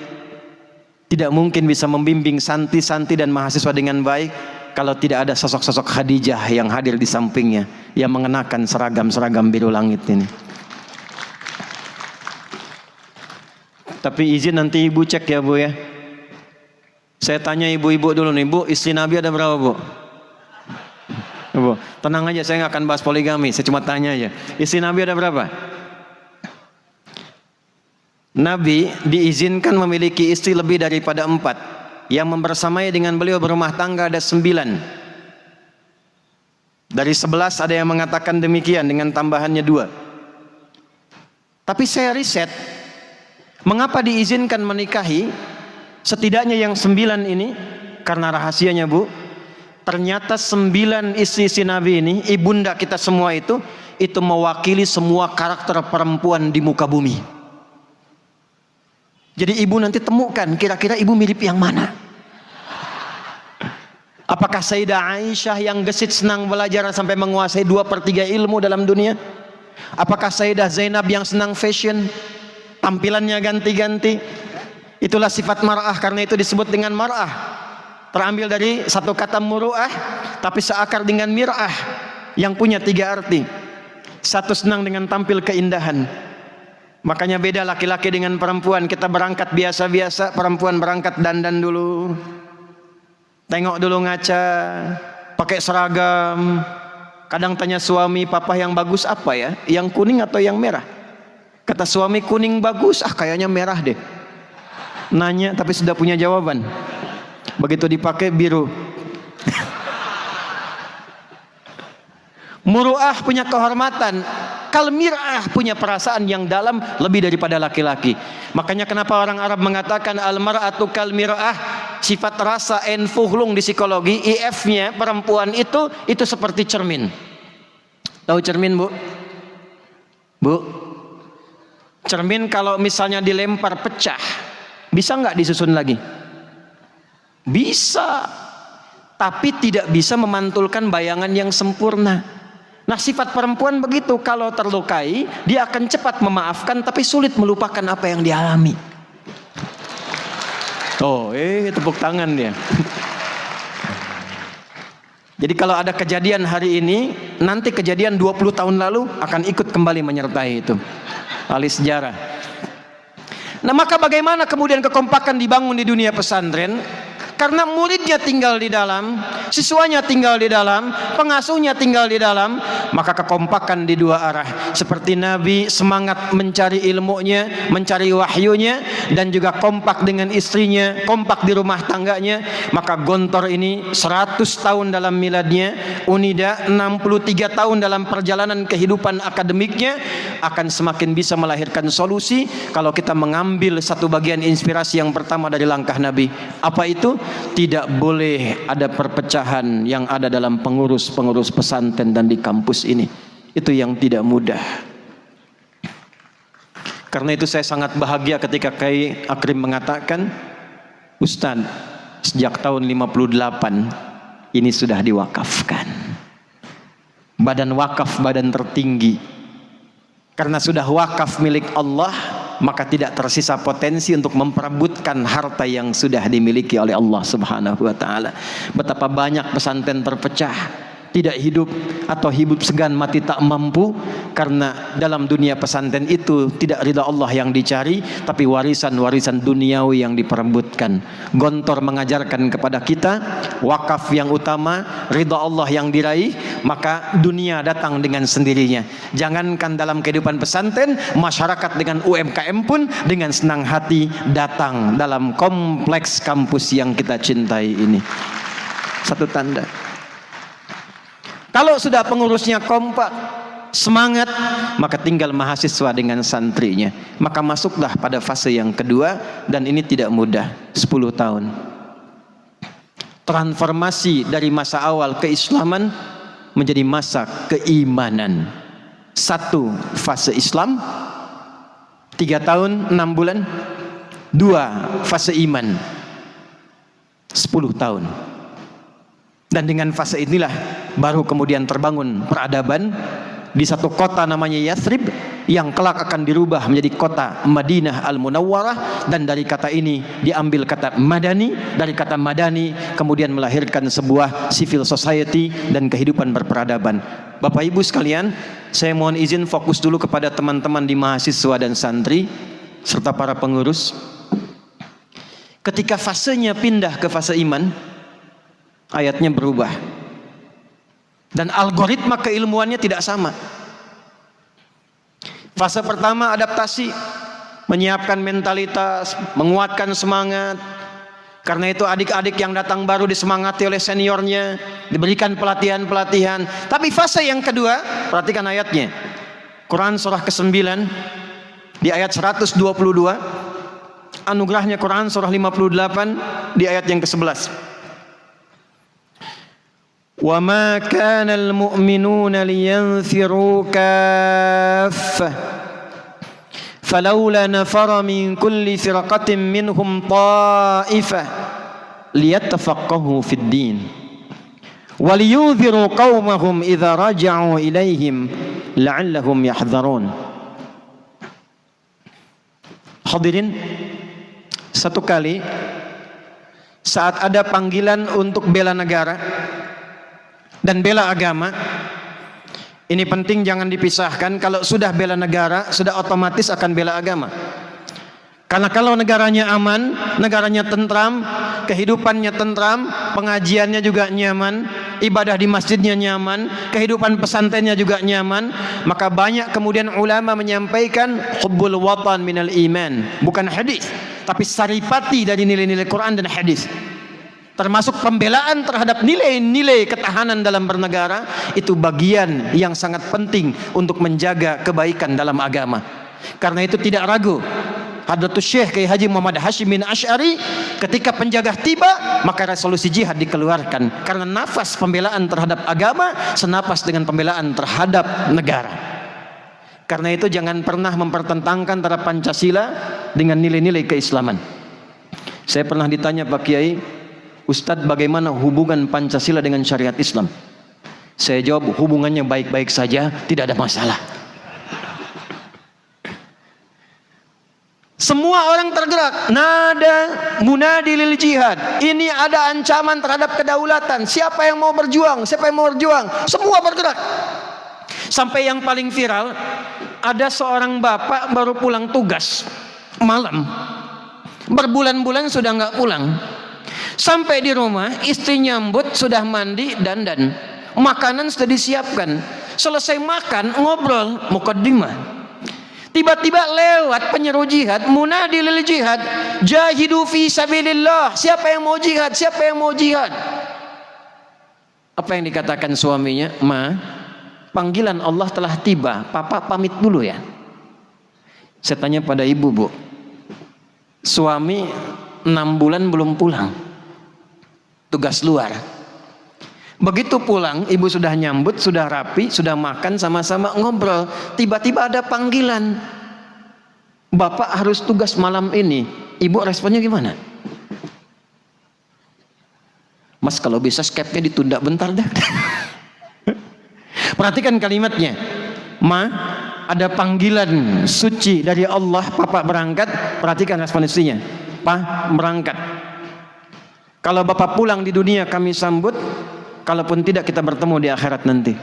[SPEAKER 1] tidak mungkin bisa membimbing santri-santri dan mahasiswa dengan baik kalau tidak ada sosok-sosok Khadijah yang hadir di sampingnya, yang mengenakan seragam-seragam biru langit ini. Tapi izin nanti ibu cek ya Bu ya. Saya tanya ibu-ibu dulu nih, Bu, istri Nabi ada berapa, Bu? Bu, tenang aja, saya nggak akan bahas poligami, saya cuma tanya aja. Istri Nabi ada berapa? Nabi diizinkan memiliki istri lebih daripada 4. Yang membersamai dengan beliau berumah tangga ada 9. Dari 11 ada yang mengatakan demikian dengan tambahannya 2. Tapi saya riset, mengapa diizinkan menikahi setidaknya yang 9 ini? Karena rahasianya, Bu, Ternyata 9 istri Nabi ini, ibunda kita semua itu mewakili semua karakter perempuan di muka bumi. Jadi ibu nanti temukan kira-kira ibu mirip yang mana. Apakah Sayyidah Aisyah yang gesit senang belajar sampai menguasai 2/3 ilmu dalam dunia? Apakah Sayyidah Zainab yang senang fashion, tampilannya ganti-ganti? Itulah sifat mar'ah, karena itu disebut dengan mar'ah. Terambil dari satu kata muru'ah, tapi seakar dengan mir'ah, yang punya 3 arti. Satu, senang dengan tampil keindahan. Makanya beda laki-laki dengan perempuan. Kita berangkat biasa-biasa, perempuan berangkat dandan dulu, tengok dulu ngaca, pakai seragam. Kadang tanya suami, papa yang bagus apa ya? Yang kuning atau yang merah? Kata suami, kuning bagus. Kayaknya merah deh. Nanya tapi sudah punya jawaban. Begitu dipakai biru. Muru'ah punya kehormatan, Kalmir'ah punya perasaan yang dalam lebih daripada laki-laki. Makanya kenapa orang Arab mengatakan al-mar'atu kalmir'ah, sifat rasa enfuhlung di psikologi, IF-nya perempuan itu seperti cermin. Tahu cermin, Bu? Bu, cermin kalau misalnya dilempar pecah, bisa nggak disusun lagi? Bisa, tapi tidak bisa memantulkan bayangan yang sempurna. Nah, sifat perempuan begitu, kalau terlukai dia akan cepat memaafkan tapi sulit melupakan apa yang dialami. Tepuk tangan dia. Jadi kalau ada kejadian hari ini, nanti kejadian 20 tahun lalu akan ikut kembali menyertai itu. Ahli sejarah. Nah, maka bagaimana kemudian kekompakan dibangun di dunia pesantren? Karena muridnya tinggal di dalam, siswanya tinggal di dalam, pengasuhnya tinggal di dalam, maka kekompakan di dua arah. Seperti Nabi semangat mencari ilmunya, mencari wahyunya, dan juga kompak dengan istrinya, kompak di rumah tangganya. Maka Gontor ini 100 tahun dalam miladnya, Unida 63 tahun dalam perjalanan kehidupan akademiknya, akan semakin bisa melahirkan solusi kalau kita mengambil satu bagian inspirasi yang pertama dari langkah Nabi. Apa itu? Tidak boleh ada perpecahan yang ada dalam pengurus-pengurus pesantren dan di kampus ini. Itu yang tidak mudah. Karena itu saya sangat bahagia ketika Kiai Akrim mengatakan, Ustaz, sejak tahun 58 ini sudah diwakafkan. Badan wakaf, badan tertinggi. Karena sudah wakaf milik Allah, maka tidak tersisa potensi untuk memperebutkan harta yang sudah dimiliki oleh Allah Subhanahu wa taala. Betapa banyak pesantren terpecah, tidak hidup atau hidup segan mati tak mampu, karena dalam dunia pesantren itu tidak ridha Allah yang dicari, tapi warisan-warisan duniawi yang diperebutkan. Gontor mengajarkan kepada kita wakaf yang utama, ridha Allah yang diraih, maka dunia datang dengan sendirinya. Jangankan dalam kehidupan pesantren, masyarakat dengan UMKM pun dengan senang hati datang dalam kompleks kampus yang kita cintai ini. Satu tanda. Kalau sudah pengurusnya kompak, semangat, maka tinggal mahasiswa dengan santrinya. Maka masuklah pada fase yang kedua, dan ini tidak mudah, 10 tahun. Transformasi dari masa awal keislaman menjadi masa keimanan. 1, fase Islam, 3 tahun 6 bulan. 2, fase iman, 10 tahun. Dan dengan fase inilah baru kemudian terbangun peradaban di satu kota namanya Yathrib, yang kelak akan dirubah menjadi kota Madinah Al-Munawwarah. Dan dari kata ini diambil kata Madani, dari kata Madani kemudian melahirkan sebuah civil society dan kehidupan berperadaban. Bapak Ibu sekalian, saya mohon izin fokus dulu kepada teman-teman di mahasiswa dan santri serta para pengurus. Ketika fasenya pindah ke fase iman, ayatnya berubah. Dan algoritma keilmuannya tidak sama. Fase pertama adaptasi, menyiapkan mentalitas, menguatkan semangat. Karena itu adik-adik yang datang baru disemangati oleh seniornya, diberikan pelatihan-pelatihan. Tapi fase yang kedua, perhatikan ayatnya. Quran surah ke-9 di ayat 122. Anugerahnya Quran surah 58 di ayat yang ke-11. Wa ma kana al-mu'minuna liyanfiru kaffah falawla nafara min kulli firqatin minhum ta'ifah liyattafaqahu fid din waliyunziru qaumahum idza raja'u ilaihim la'allahum yahdharun. Hadirin, satu kali saat ada panggilan untuk bela negara dan bela agama, ini penting jangan dipisahkan. Kalau sudah bela negara, sudah otomatis akan bela agama. Karena kalau negaranya aman, negaranya tentram, kehidupannya tentram, pengajiannya juga nyaman, ibadah di masjidnya nyaman, kehidupan pesantrennya juga nyaman, maka banyak kemudian ulama menyampaikan hubbul watan minal iman, bukan hadis, tapi saripati dari nilai-nilai Quran dan hadis. Termasuk pembelaan terhadap nilai-nilai ketahanan dalam bernegara, itu bagian yang sangat penting untuk menjaga kebaikan dalam agama. Karena itu tidak ragu, Hadratus Syekh Kiai Haji Muhammad Hashim bin Asy'ari ketika penjaga tiba, maka resolusi jihad dikeluarkan. Karena nafas pembelaan terhadap agama senapas dengan pembelaan terhadap negara. Karena itu jangan pernah mempertentangkan antara Pancasila dengan nilai-nilai keislaman. Saya pernah ditanya Pak Kiai, Ustadz, bagaimana hubungan Pancasila dengan syariat Islam? Saya jawab, hubungannya baik-baik saja, tidak ada masalah. Semua orang tergerak, nada munadi lil jihad. Ini ada ancaman terhadap kedaulatan. Siapa yang mau berjuang? Siapa yang mau berjuang? Semua bergerak. Sampai yang paling viral, ada seorang bapak baru pulang tugas malam, berbulan-bulan sudah nggak pulang. Sampai di rumah, istri nyambut, sudah mandi, dandan, makanan sudah disiapkan. Selesai makan, ngobrol, mukaddimah. Tiba-tiba lewat penyeru jihad, munadi lil jihad, jahidu fi sabilillah. Siapa yang mau jihad? Siapa yang mau jihad? Apa yang dikatakan suaminya? Ma, panggilan Allah telah tiba, papa pamit dulu ya. Saya tanya pada ibu, Bu, suami 6 bulan belum pulang, tugas luar. Begitu pulang, ibu sudah nyambut, sudah rapi, sudah makan, sama-sama ngobrol. Tiba-tiba ada panggilan, bapak harus tugas malam ini. Ibu responnya gimana? Mas, kalau bisa Skype-nya ditunda bentar dah. Perhatikan kalimatnya. Ma, ada panggilan suci dari Allah, papa berangkat. Perhatikan respon istrinya. Pa, berangkat. Kalau bapak pulang di dunia kami sambut, kalaupun tidak kita bertemu di akhirat nanti.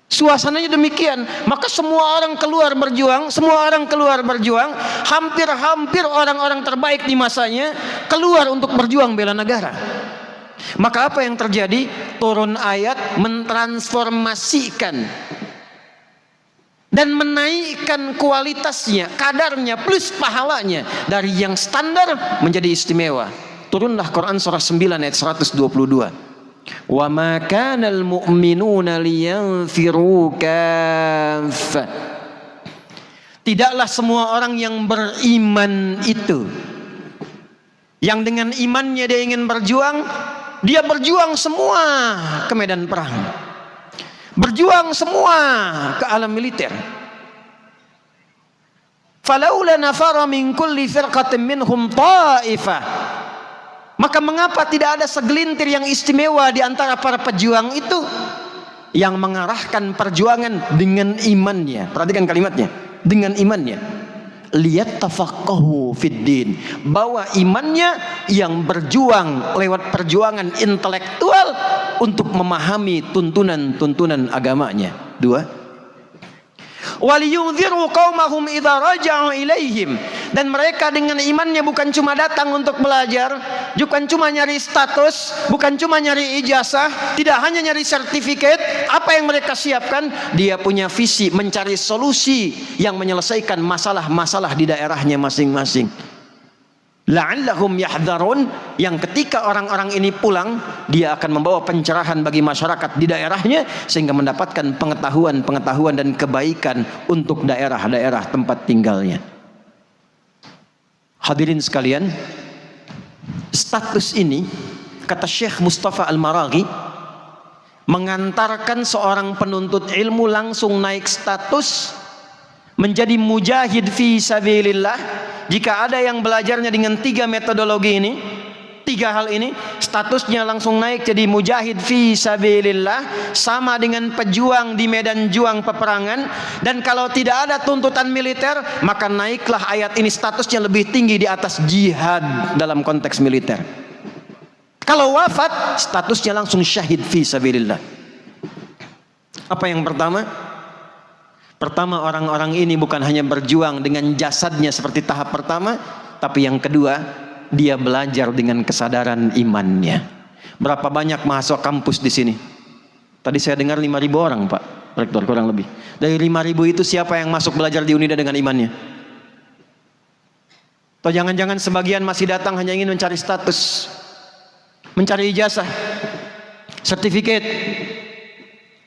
[SPEAKER 1] Suasananya demikian. Maka semua orang keluar berjuang, semua orang keluar berjuang. Hampir-hampir orang-orang terbaik di masanya keluar untuk berjuang bela negara. Maka apa yang terjadi? Turun ayat mentransformasikan dan menaikkan kualitasnya, kadarnya plus pahalanya dari yang standar menjadi istimewa. Turunlah Quran surah 9 ayat 122. Wa ma kana al-mu'minuna liyanfiru kaffah. Tidaklah semua orang yang beriman itu, yang dengan imannya dia ingin berjuang, dia berjuang semua ke medan perang, berjuang semua ke alam militer. Falaula nafara min kulli firqatin minhum ta'ifah. Maka mengapa tidak ada segelintir yang istimewa di antara para pejuang itu yang mengarahkan perjuangan dengan imannya? Perhatikan kalimatnya, dengan imannya. Liyattafaqahu fid din. Bahwa imannya yang berjuang lewat perjuangan intelektual untuk memahami tuntunan-tuntunan agamanya. 2. Waliyunziru qaumahum idza raja'u ilaihim. Dan mereka dengan imannya bukan cuma datang untuk belajar, bukan cuma nyari status, bukan cuma nyari ijazah, tidak hanya nyari sertifikat. Apa yang mereka siapkan? Dia punya visi mencari solusi yang menyelesaikan masalah-masalah di daerahnya masing-masing. La'allahum yahdharun, yang ketika orang-orang ini pulang, dia akan membawa pencerahan bagi masyarakat di daerahnya sehingga mendapatkan pengetahuan dan kebaikan untuk daerah-daerah tempat tinggalnya. Hadirin sekalian, status ini kata Syekh Mustafa Al-Maraghi mengantarkan seorang penuntut ilmu langsung naik status menjadi mujahid fi sabilillah. Jika ada yang belajarnya dengan 3 metodologi ini, 3 hal ini, statusnya langsung naik jadi mujahid fi sabilillah, sama dengan pejuang di medan juang peperangan. Dan kalau tidak ada tuntutan militer, maka naiklah ayat ini statusnya lebih tinggi di atas jihad dalam konteks militer. Kalau wafat, statusnya langsung syahid fi sabilillah. Apa yang pertama? Pertama, orang-orang ini bukan hanya berjuang dengan jasadnya seperti tahap pertama, tapi yang kedua, dia belajar dengan kesadaran imannya. Berapa banyak mahasiswa kampus di sini? Tadi saya dengar 5.000 orang, Pak Rektor, kurang lebih. Dari 5.000 itu siapa yang masuk belajar di Unida dengan imannya? Atau jangan-jangan sebagian masih datang hanya ingin mencari status, mencari ijazah, sertifikat,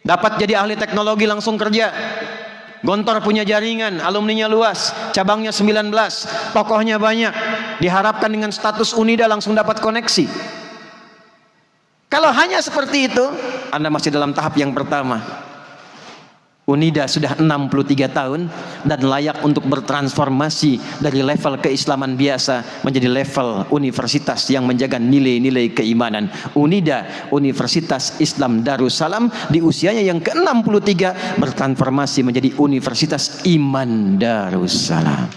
[SPEAKER 1] dapat jadi ahli teknologi langsung kerja. Gontor punya jaringan, alumninya luas, cabangnya 19, tokohnya banyak, diharapkan dengan status Unida langsung dapat koneksi. Kalau hanya seperti itu, Anda masih dalam tahap yang pertama. Unida sudah 63 tahun dan layak untuk bertransformasi dari level keislaman biasa menjadi level universitas yang menjaga nilai-nilai keimanan. Unida, Universitas Islam Darussalam, di usianya yang ke-63 bertransformasi menjadi Universitas Iman Darussalam.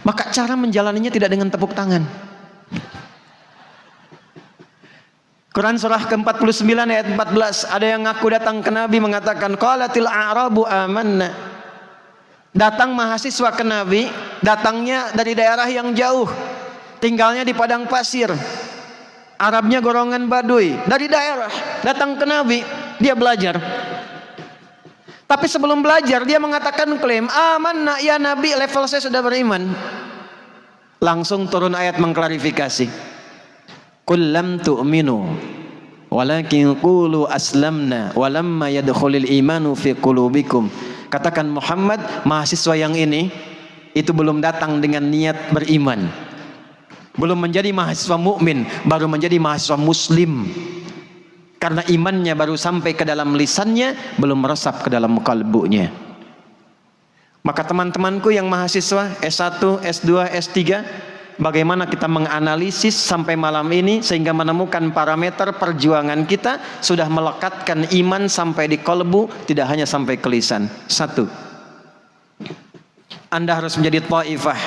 [SPEAKER 1] Maka cara menjalaninya tidak dengan tepuk tangan. Quran surah ke-49 ayat 14, ada yang ngaku datang ke Nabi mengatakan qalatil a'rabu amanna. Datang mahasiswa ke Nabi, datangnya dari daerah yang jauh, tinggalnya di padang pasir, Arabnya golongan Baduy, dari daerah datang ke Nabi, dia belajar. Tapi sebelum belajar dia mengatakan klaim, amanna ya Nabi, level saya sudah beriman. Langsung turun ayat mengklarifikasi. Qul lam tu'minu walakin qulu aslamna walamma yadkhulul imanu fi qulubikum. Katakan Muhammad, mahasiswa yang ini itu belum datang dengan niat beriman, belum menjadi mahasiswa mukmin, baru menjadi mahasiswa muslim. Karena imannya baru sampai ke dalam lisannya, belum meresap ke dalam kalbunya. Maka teman-temanku yang mahasiswa S1, S2, S3, bagaimana kita menganalisis sampai malam ini sehingga menemukan parameter perjuangan kita sudah melekatkan iman sampai di kalbu, tidak hanya sampai ke lisan. 1, Anda harus menjadi taifah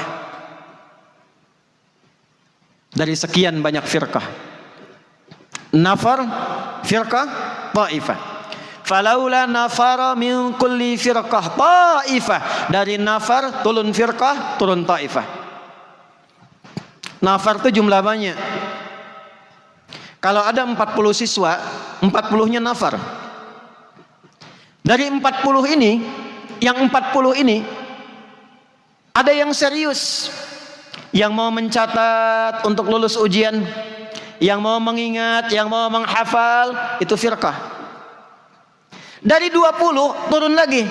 [SPEAKER 1] dari sekian banyak firqah. Nafar, firqah, taifah. Falaula nafara min kulli firqah taifah. Dari nafar turun firqah, turun taifah. Nafar itu jumlah banyak. Kalau ada 40 siswa, 40-nya nafar. Dari 40 ini, yang 40 ini ada yang serius, yang mau mencatat untuk lulus ujian, yang mau mengingat, yang mau menghafal, itu firqah. Dari 20 turun lagi.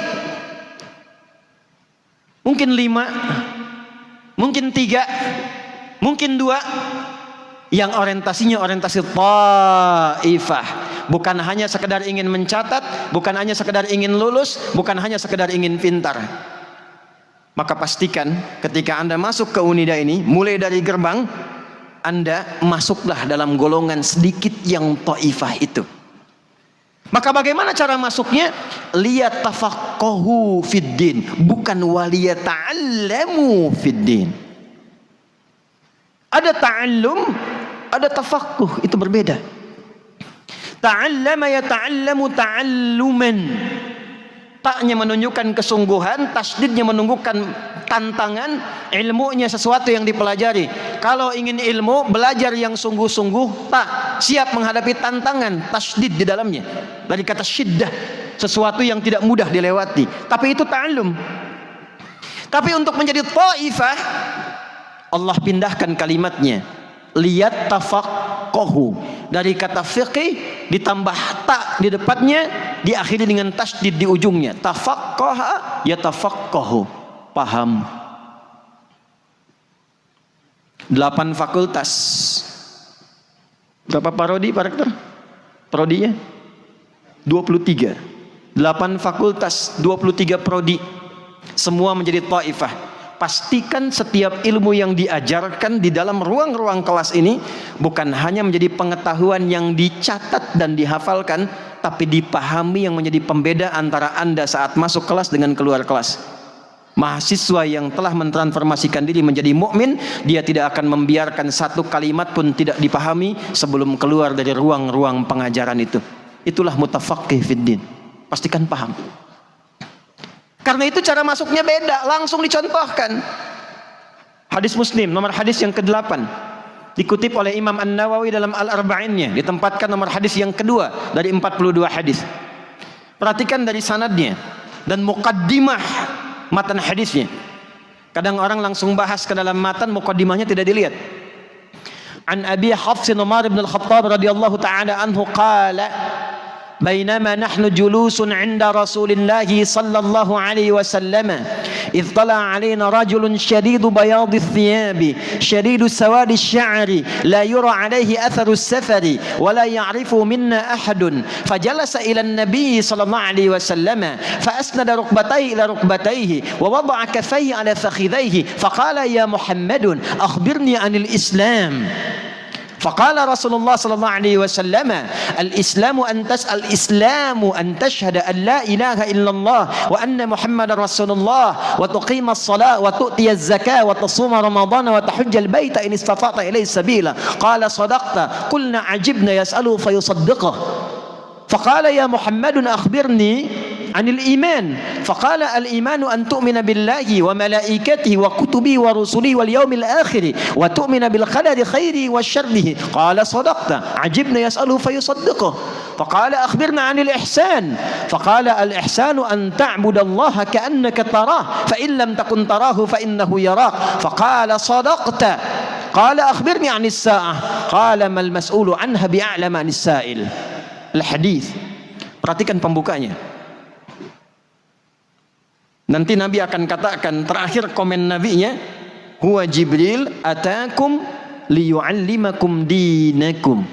[SPEAKER 1] Mungkin 5, mungkin 3, mungkin 2 yang orientasinya orientasi taifah, bukan hanya sekedar ingin mencatat, bukan hanya sekedar ingin lulus, bukan hanya sekedar ingin pintar. Maka pastikan ketika Anda masuk ke Unida ini, mulai dari gerbang, Anda masuklah dalam golongan sedikit yang taifah itu. Maka bagaimana cara masuknya? Liyatafaqahu fiddin, bukan waliyata'allamu fiddin. Ada ta'allum, ada tafaqquh, itu berbeda. Ta'allama yata'allamu ta'alluman. Ta'nya menunjukkan kesungguhan, tasdidnya menunjukkan tantangan, ilmunya sesuatu yang dipelajari. Kalau ingin ilmu, belajar yang sungguh-sungguh, tak siap menghadapi tantangan, tasdid di dalamnya. Dari kata syiddah, sesuatu yang tidak mudah dilewati. Tapi itu ta'allum. Tapi untuk menjadi ta'ifah, Allah pindahkan kalimatnya, liyat tafaqahu, dari kata fiqih ditambah ta di depannya, diakhiri dengan tasdid di ujungnya. Tafaqqaha yatafaqqahu, paham. 8 fakultas Berapa parodi Pak Rektor? Prodinya? 23. 8 fakultas, 23 prodi. Semua menjadi taifah. Pastikan setiap ilmu yang diajarkan di dalam ruang-ruang kelas ini bukan hanya menjadi pengetahuan yang dicatat dan dihafalkan, tapi dipahami yang menjadi pembeda antara Anda saat masuk kelas dengan keluar kelas. Mahasiswa yang telah mentransformasikan diri menjadi mukmin, dia tidak akan membiarkan satu kalimat pun tidak dipahami sebelum keluar dari ruang-ruang pengajaran itu. Itulah mutafaqih fiddin. Pastikan paham. Karena itu cara masuknya beda, langsung dicontohkan. Hadis Muslim, nomor hadis yang ke-8, dikutip oleh Imam An-Nawawi dalam Al-Arba'innya, ditempatkan nomor hadis yang kedua dari 42 hadis. Perhatikan dari sanadnya dan muqaddimah matan hadisnya. Kadang orang langsung bahas ke dalam matan, muqaddimahnya tidak dilihat. An Abi Hafs Umar bin Al-Khattab radhiyallahu ta'ala anhu qala بينما نحن جلوس عند رسول الله صلى الله عليه وسلم إذ طلع علينا رجل شديد بياض الثياب شديد سواد الشعر لا يرى عليه أثر السفر ولا يعرف منا أحد فجلس إلى النبي صلى الله عليه وسلم فأسند ركبتيه إلى ركبتيه ووضع كفيه على فخذيه فقال يا محمد أخبرني عن الإسلام فقال رسول الله صلى الله عليه وسلم الإسلام أن تشهد أن لا إله إلا الله وأن محمد رسول الله وتقيم الصلاة وتؤتي الزكاة وتصوم رمضان وتحج البيت إن استطعت إليه سبيلا قال صدقت قلنا عجبنا يسأله فيصدقه فقال يا محمد أخبرني عن الإيمان فقال الإيمان أن تؤمن بالله وملائكته وكتبه ورسله واليوم الآخر وتؤمن بالقدر خيره وشره قال صدقت عجبنا يسأله فيصدقه فقال أخبرنا عن الإحسان فقال الإحسان أن تعبد الله كأنك تراه فإن لم تكن تراه فإنه يراك فقال صدقت قال أخبرني عن الساعة قال ما المسؤول عنها بأعلم عن السائل. Al-hadis. Perhatikan pembukanya. Nanti Nabi akan katakan, terakhir komen Nabi-nya, huwa Jibril atakum liyu'allimakum dinakum.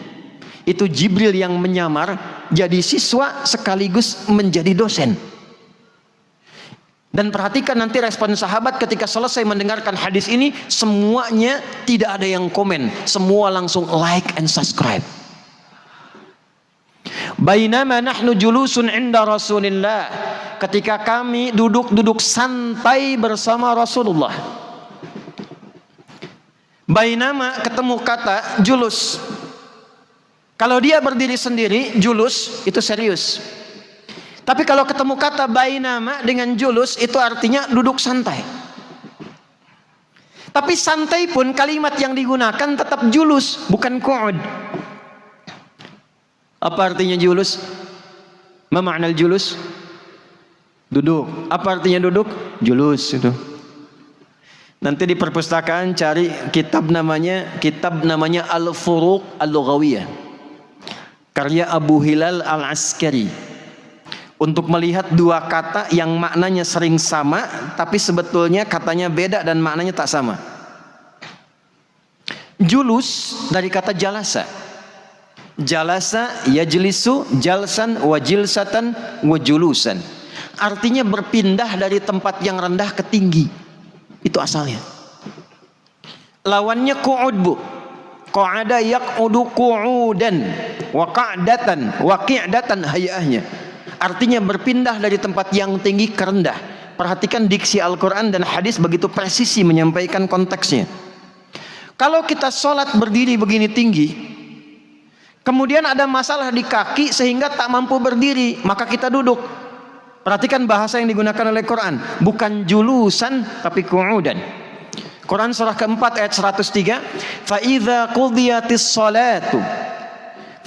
[SPEAKER 1] Itu Jibril yang menyamar jadi siswa sekaligus menjadi dosen. Dan perhatikan nanti respon sahabat ketika selesai mendengarkan hadis ini, semuanya tidak ada yang komen, semua langsung like and subscribe. Bainama nahnu julusun inda Rasulillah, ketika kami duduk santai bersama Rasulullah. Bainama ketemu kata julus. Kalau dia berdiri sendiri, julus itu serius. Tapi kalau ketemu kata bainama dengan julus, itu artinya duduk santai. Tapi santai pun kalimat yang digunakan tetap julus, bukan qu'ud. Apa artinya julus? Ma ma'nal julus? Duduk. Apa artinya duduk? Julus itu. Nanti di perpustakaan cari kitab namanya Al-Furuq Al-Lughawiyah, karya Abu Hilal Al-Askari, untuk melihat dua kata yang maknanya sering sama tapi sebetulnya katanya beda dan maknanya tak sama. Julus dari kata jalasa. Jalasa yajlisu jalsan wa jilsatan wa julusan. Artinya berpindah dari tempat yang rendah ke tinggi. Itu asalnya. Lawannya qu'ud, Bu. Qa'ada yaq'udu qu'udan wa qa'datan wa qi'datan hayahnya. Artinya berpindah dari tempat yang tinggi ke rendah. Perhatikan diksi Al-Quran dan hadis begitu presisi menyampaikan konteksnya. Kalau kita sholat berdiri begini tinggi, kemudian ada masalah di kaki sehingga tak mampu berdiri, maka kita duduk. Perhatikan bahasa yang digunakan oleh Quran, bukan julusan tapi qu'udan. Quran surah keempat ayat 103, fa idza qudiyatis salatu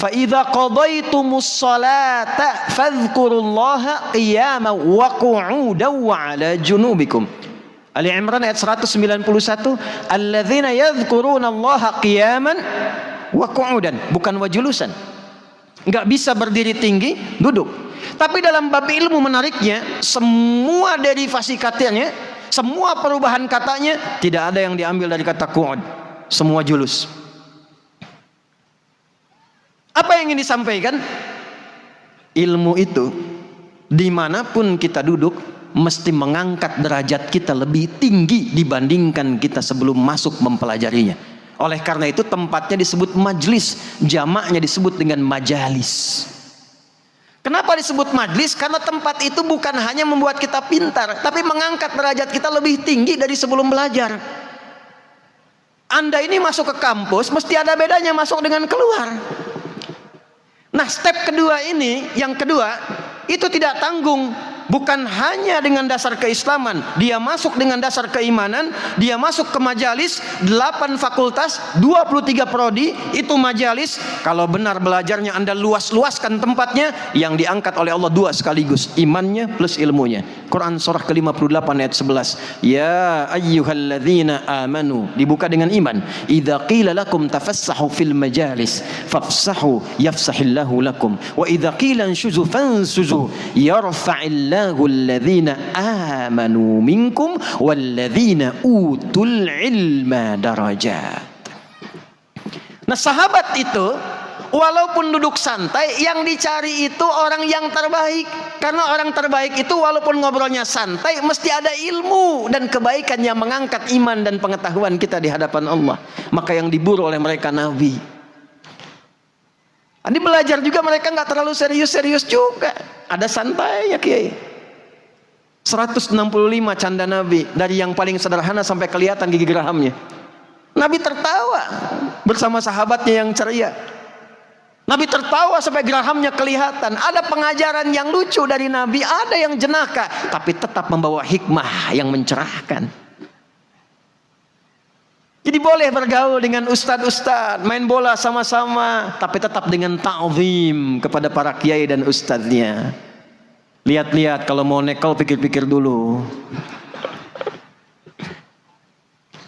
[SPEAKER 1] fa idza qadaytumus salata fadhkurullaha qiyaman wa qu'udan wa 'ala junubikum. Ali Imran ayat 191, alladzina yadhkurunallaha qiyaman wa qu'udan, bukan wa julusan. Enggak bisa berdiri tinggi, duduk. Tapi dalam bab ilmu menariknya, semua derivasi katanya, semua perubahan katanya tidak ada yang diambil dari kata qu'ud. Semua julus. Apa yang ingin disampaikan? Ilmu itu dimanapun kita duduk mesti mengangkat derajat kita lebih tinggi dibandingkan kita sebelum masuk mempelajarinya. Oleh karena itu tempatnya disebut majlis, jamaknya disebut dengan majalis. Kenapa disebut majlis? Karena tempat itu bukan hanya membuat kita pintar, tapi mengangkat derajat kita lebih tinggi dari sebelum belajar. Anda ini masuk ke kampus mesti ada bedanya masuk dengan keluar. Nah, step kedua ini, yang kedua, itu tidak tanggung. Bukan hanya dengan dasar keislaman, dia masuk dengan dasar keimanan, dia masuk ke majalis, 8 fakultas, 23 prodi, itu majalis. Kalau benar belajarnya Anda luas-luaskan tempatnya, yang diangkat oleh Allah 2 sekaligus, imannya plus ilmunya. Quran surah ke-58 ayat 11. Ya ayyuhalladzina amanu, dibuka dengan iman. Idza qila lakum tafassahu fil majalis, fafsahu yafsahillahu lakum. Wa idza qila anshuzu fanshuzu yarfa'illahu alladzina amanu minkum walladzina utul ilma darajat. Nah, sahabat itu walaupun duduk santai, yang dicari itu orang yang terbaik. Karena orang terbaik itu walaupun ngobrolnya santai, mesti ada ilmu dan kebaikan yang mengangkat iman dan pengetahuan kita di hadapan Allah. Maka yang diburu oleh mereka Nabi. Ini belajar juga mereka nggak terlalu serius-serius juga. Ada santai ya Kiai. 165 canda Nabi, dari yang paling sederhana sampai kelihatan gigi gerahamnya. Nabi tertawa bersama sahabatnya yang ceria. Nabi tertawa sampai gerahamnya kelihatan. Ada pengajaran yang lucu dari Nabi, ada yang jenaka, tapi tetap membawa hikmah yang mencerahkan. Jadi boleh bergaul dengan ustadz-ustadz, main bola sama-sama, tapi tetap dengan ta'zim kepada para kiai dan ustadznya. Lihat-lihat, kalau mau nekel pikir-pikir dulu.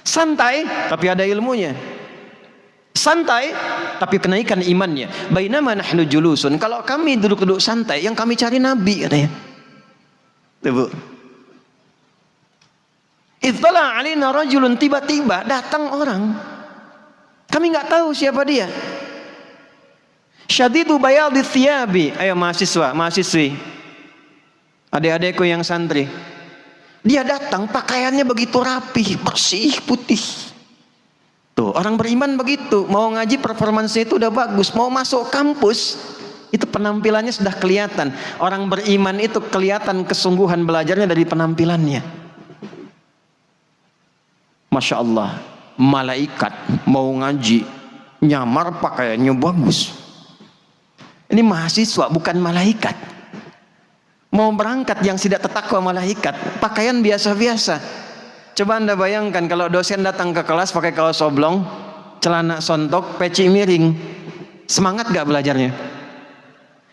[SPEAKER 1] Santai tapi ada ilmunya. Santai tapi kenaikan imannya. Bainama nahnu julusun, kalau kami duduk-duduk santai, yang kami cari Nabi katanya. Tuh Bu. Ittala alaina rajulun, tiba-tiba datang orang. Kami nggak tahu siapa dia. Syadidu bayadi thiyabi. Ayo mahasiswa, mahasiswi. Adik-adikku yang santri. Dia datang pakaiannya begitu rapih, bersih, putih. Tuh, orang beriman begitu. Mau ngaji performansinya itu udah bagus. Mau masuk kampus, itu penampilannya sudah kelihatan. Orang beriman itu kelihatan kesungguhan belajarnya dari penampilannya. Masya Allah, malaikat mau ngaji, nyamar pakaiannya bagus. Ini mahasiswa bukan malaikat. Mau berangkat yang tidak tertakwa malaikat, pakaian biasa-biasa. Coba Anda bayangkan kalau dosen datang ke kelas pakai kaos oblong, celana sontok, peci miring. Semangat gak belajarnya?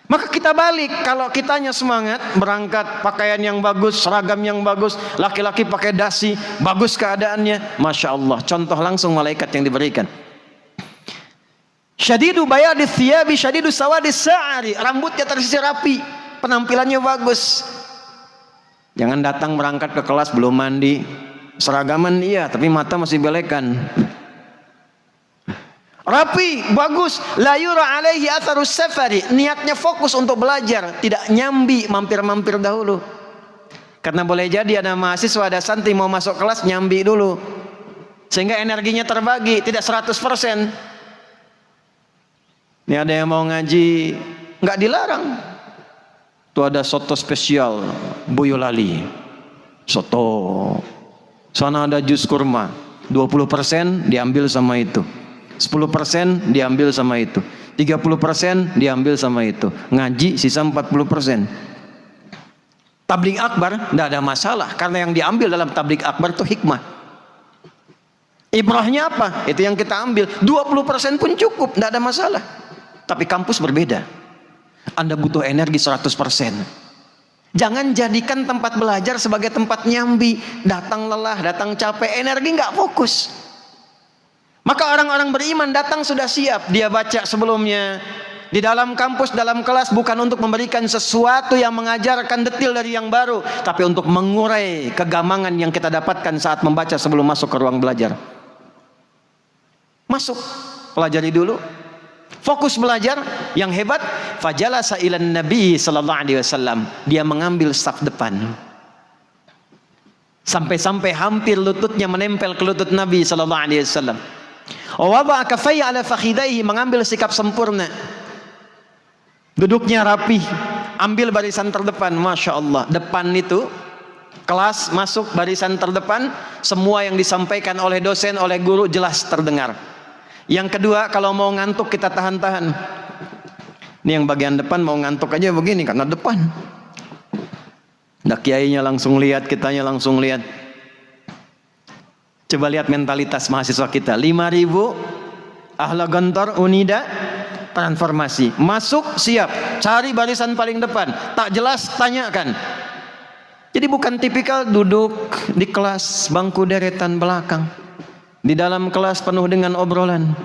[SPEAKER 1] Maka kita balik, kalau kitanya semangat, berangkat pakaian yang bagus, seragam yang bagus, laki-laki pakai dasi, bagus keadaannya, Masya Allah, contoh langsung malaikat yang diberikan. Syadidu bayadi thiyabi, syadidu sawadis sa'ari, rambutnya tersisir rapi, penampilannya bagus. Jangan datang berangkat ke kelas belum mandi, seragaman iya, tapi mata masih belekan. Rapi, bagus, la yura alaihi atharus safari, niatnya fokus untuk belajar, tidak nyambi mampir-mampir dahulu. Karena boleh jadi ada mahasiswa, ada santri mau masuk kelas nyambi dulu, sehingga energinya terbagi, tidak 100%. Ini ada yang mau ngaji, nggak dilarang. Tuh ada soto spesial Boyolali, soto. Sana ada jus kurma, 20% diambil sama itu, 10% diambil sama itu, 30% diambil sama itu. Ngaji sisa 40%. Tabligh akbar tidak ada masalah, karena yang diambil dalam tabligh akbar itu hikmah. Ibrahnya apa? Itu yang kita ambil. 20% pun cukup, tidak ada masalah. Tapi kampus berbeda. Anda butuh energi 100%. Jangan jadikan tempat belajar sebagai tempat nyambi. Datang lelah, datang capek, energi nggak fokus. Maka orang-orang beriman datang sudah siap. Dia baca sebelumnya. Di dalam kampus, dalam kelas, bukan untuk memberikan sesuatu yang mengajarkan detail dari yang baru, tapi untuk mengurai kegamangan yang kita dapatkan saat membaca sebelum masuk ke ruang belajar. Masuk, pelajari dulu. Fokus belajar. Yang hebat, fajalasa ilan Nabi sallallahu alaihi wasallam. Dia mengambil saf depan. Sampai-sampai hampir lututnya menempel ke lutut Nabi sallallahu alaihi wasallam. Wa wada'a kaffayhi ala fakhidaihi, mengambil sikap sempurna. Duduknya rapi, ambil barisan terdepan. Masya Allah. Depan itu kelas, masuk barisan terdepan, semua yang disampaikan oleh dosen, oleh guru jelas terdengar. Yang kedua, kalau mau ngantuk kita tahan-tahan. Ini yang bagian depan mau ngantuk aja begini karena depan. Dak kiainya langsung lihat, kitanya langsung lihat. Coba lihat mentalitas mahasiswa kita. 5.000 ahla gontor Unida transformasi. Masuk siap, cari barisan paling depan. Tak jelas tanyakan. Jadi bukan tipikal duduk di kelas bangku deretan belakang. Di dalam kelas penuh dengan obrolan.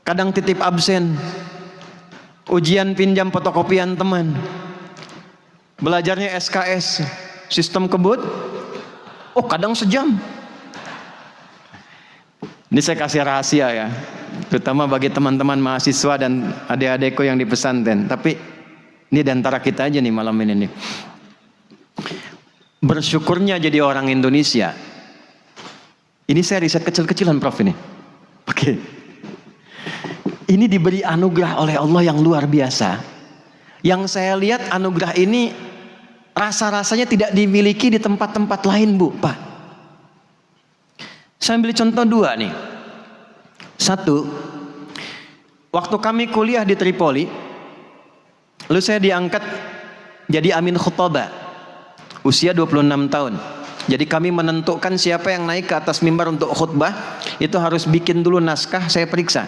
[SPEAKER 1] Kadang titip absen. Ujian pinjam fotokopian teman. Belajarnya SKS, sistem kebut. Oh, kadang sejam. Ini saya kasih rahasia ya, terutama bagi teman-teman mahasiswa dan adik-adikku yang di pesantren. Tapi ini di antara kita aja nih malam ini nih. Bersyukurnya jadi orang Indonesia. Ini saya riset kecil-kecilan Prof ini. Oke. Ini diberi anugerah oleh Allah yang luar biasa. Yang saya lihat anugerah ini rasa-rasanya tidak dimiliki di tempat-tempat lain, Bu, Pak. Saya ambil contoh 2 nih. 1, waktu kami kuliah di Tripoli, lalu saya diangkat jadi amin khutbah. Usia 26 tahun. Jadi kami menentukan siapa yang naik ke atas mimbar untuk khutbah, itu harus bikin dulu naskah, saya periksa.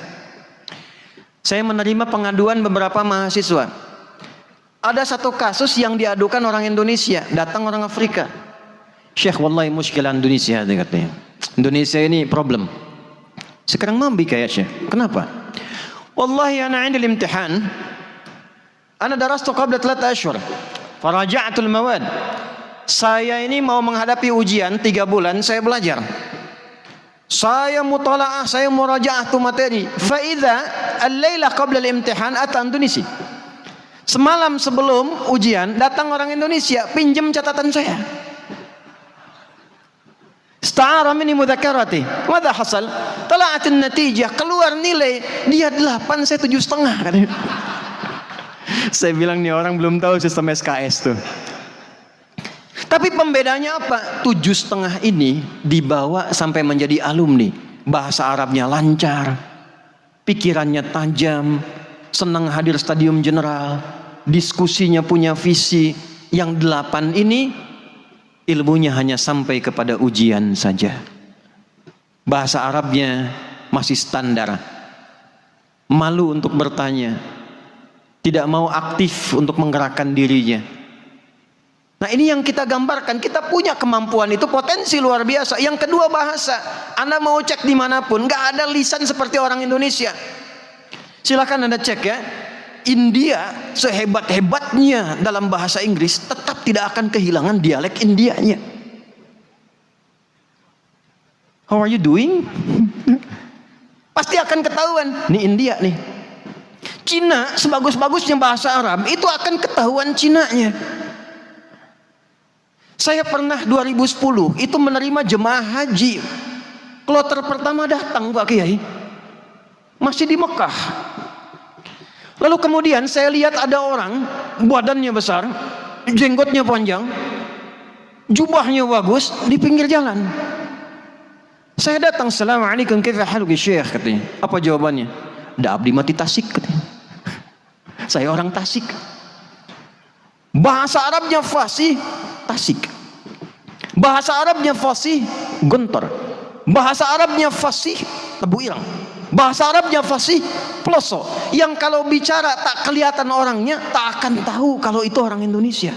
[SPEAKER 1] Saya menerima pengaduan beberapa mahasiswa. Ada satu kasus yang diadukan orang Indonesia, datang orang Afrika. Syekh, wallahi muskilah Indonesia, katanya. Indonesia ini problem. Sekarang mambi kayak Syekh. Kenapa? Wallahi ana 'indi al-imtihan. Ana darastu qabla 3 ashhur. Faraja'tu al-mawad. Saya ini mau menghadapi ujian 3 bulan, saya belajar. Saya mutalaah, saya murajaah tu materi. Fa idza al-laila qabla al-imtihan ata Indonesia. Semalam sebelum ujian datang orang Indonesia, pinjam catatan saya. Ista'ara minni mudzakarati. Madza hasal? Tala'at an-natijah, keluar nilai dia 8, saya 7,5 katanya. Saya bilang nih orang belum tahu sistem SKS tuh. Tapi pembedanya apa? 7,5 ini dibawa sampai menjadi alumni. Bahasa Arabnya lancar, pikirannya tajam, senang hadir stadium general, diskusinya punya visi. Yang 8 ini ilmunya hanya sampai kepada ujian saja. Bahasa Arabnya masih standar. Malu untuk bertanya, tidak mau aktif untuk menggerakkan dirinya. Nah ini yang kita gambarkan, kita punya kemampuan itu, potensi luar biasa. Yang kedua bahasa, Anda mau cek dimanapun, gak ada lisan seperti orang Indonesia. Silakan Anda cek ya, India sehebat-hebatnya dalam bahasa Inggris tetap tidak akan kehilangan dialek Indianya. How are you doing? Pasti akan ketahuan, nih India nih. Cina sebagus-bagusnya bahasa Arab, itu akan ketahuan Cinanya. Saya pernah 2010 itu menerima jemaah haji. Kloter pertama datang Pak Kiai, masih di Mekah. Lalu kemudian saya lihat ada orang badannya besar, jenggotnya panjang, jubahnya bagus di pinggir jalan. Saya datang, assalamualaikum kaifa haluki syekh, katanya. Apa jawabannya? Da abdi mati Tasik, katanya. Saya orang Tasik. Bahasa Arabnya fasih, Tasik. Bahasa Arabnya fasih, Gontor. Bahasa Arabnya fasih, Tebu Irang. Bahasa Arabnya fasih, Ploso. Yang kalau bicara tak kelihatan orangnya, tak akan tahu kalau itu orang Indonesia.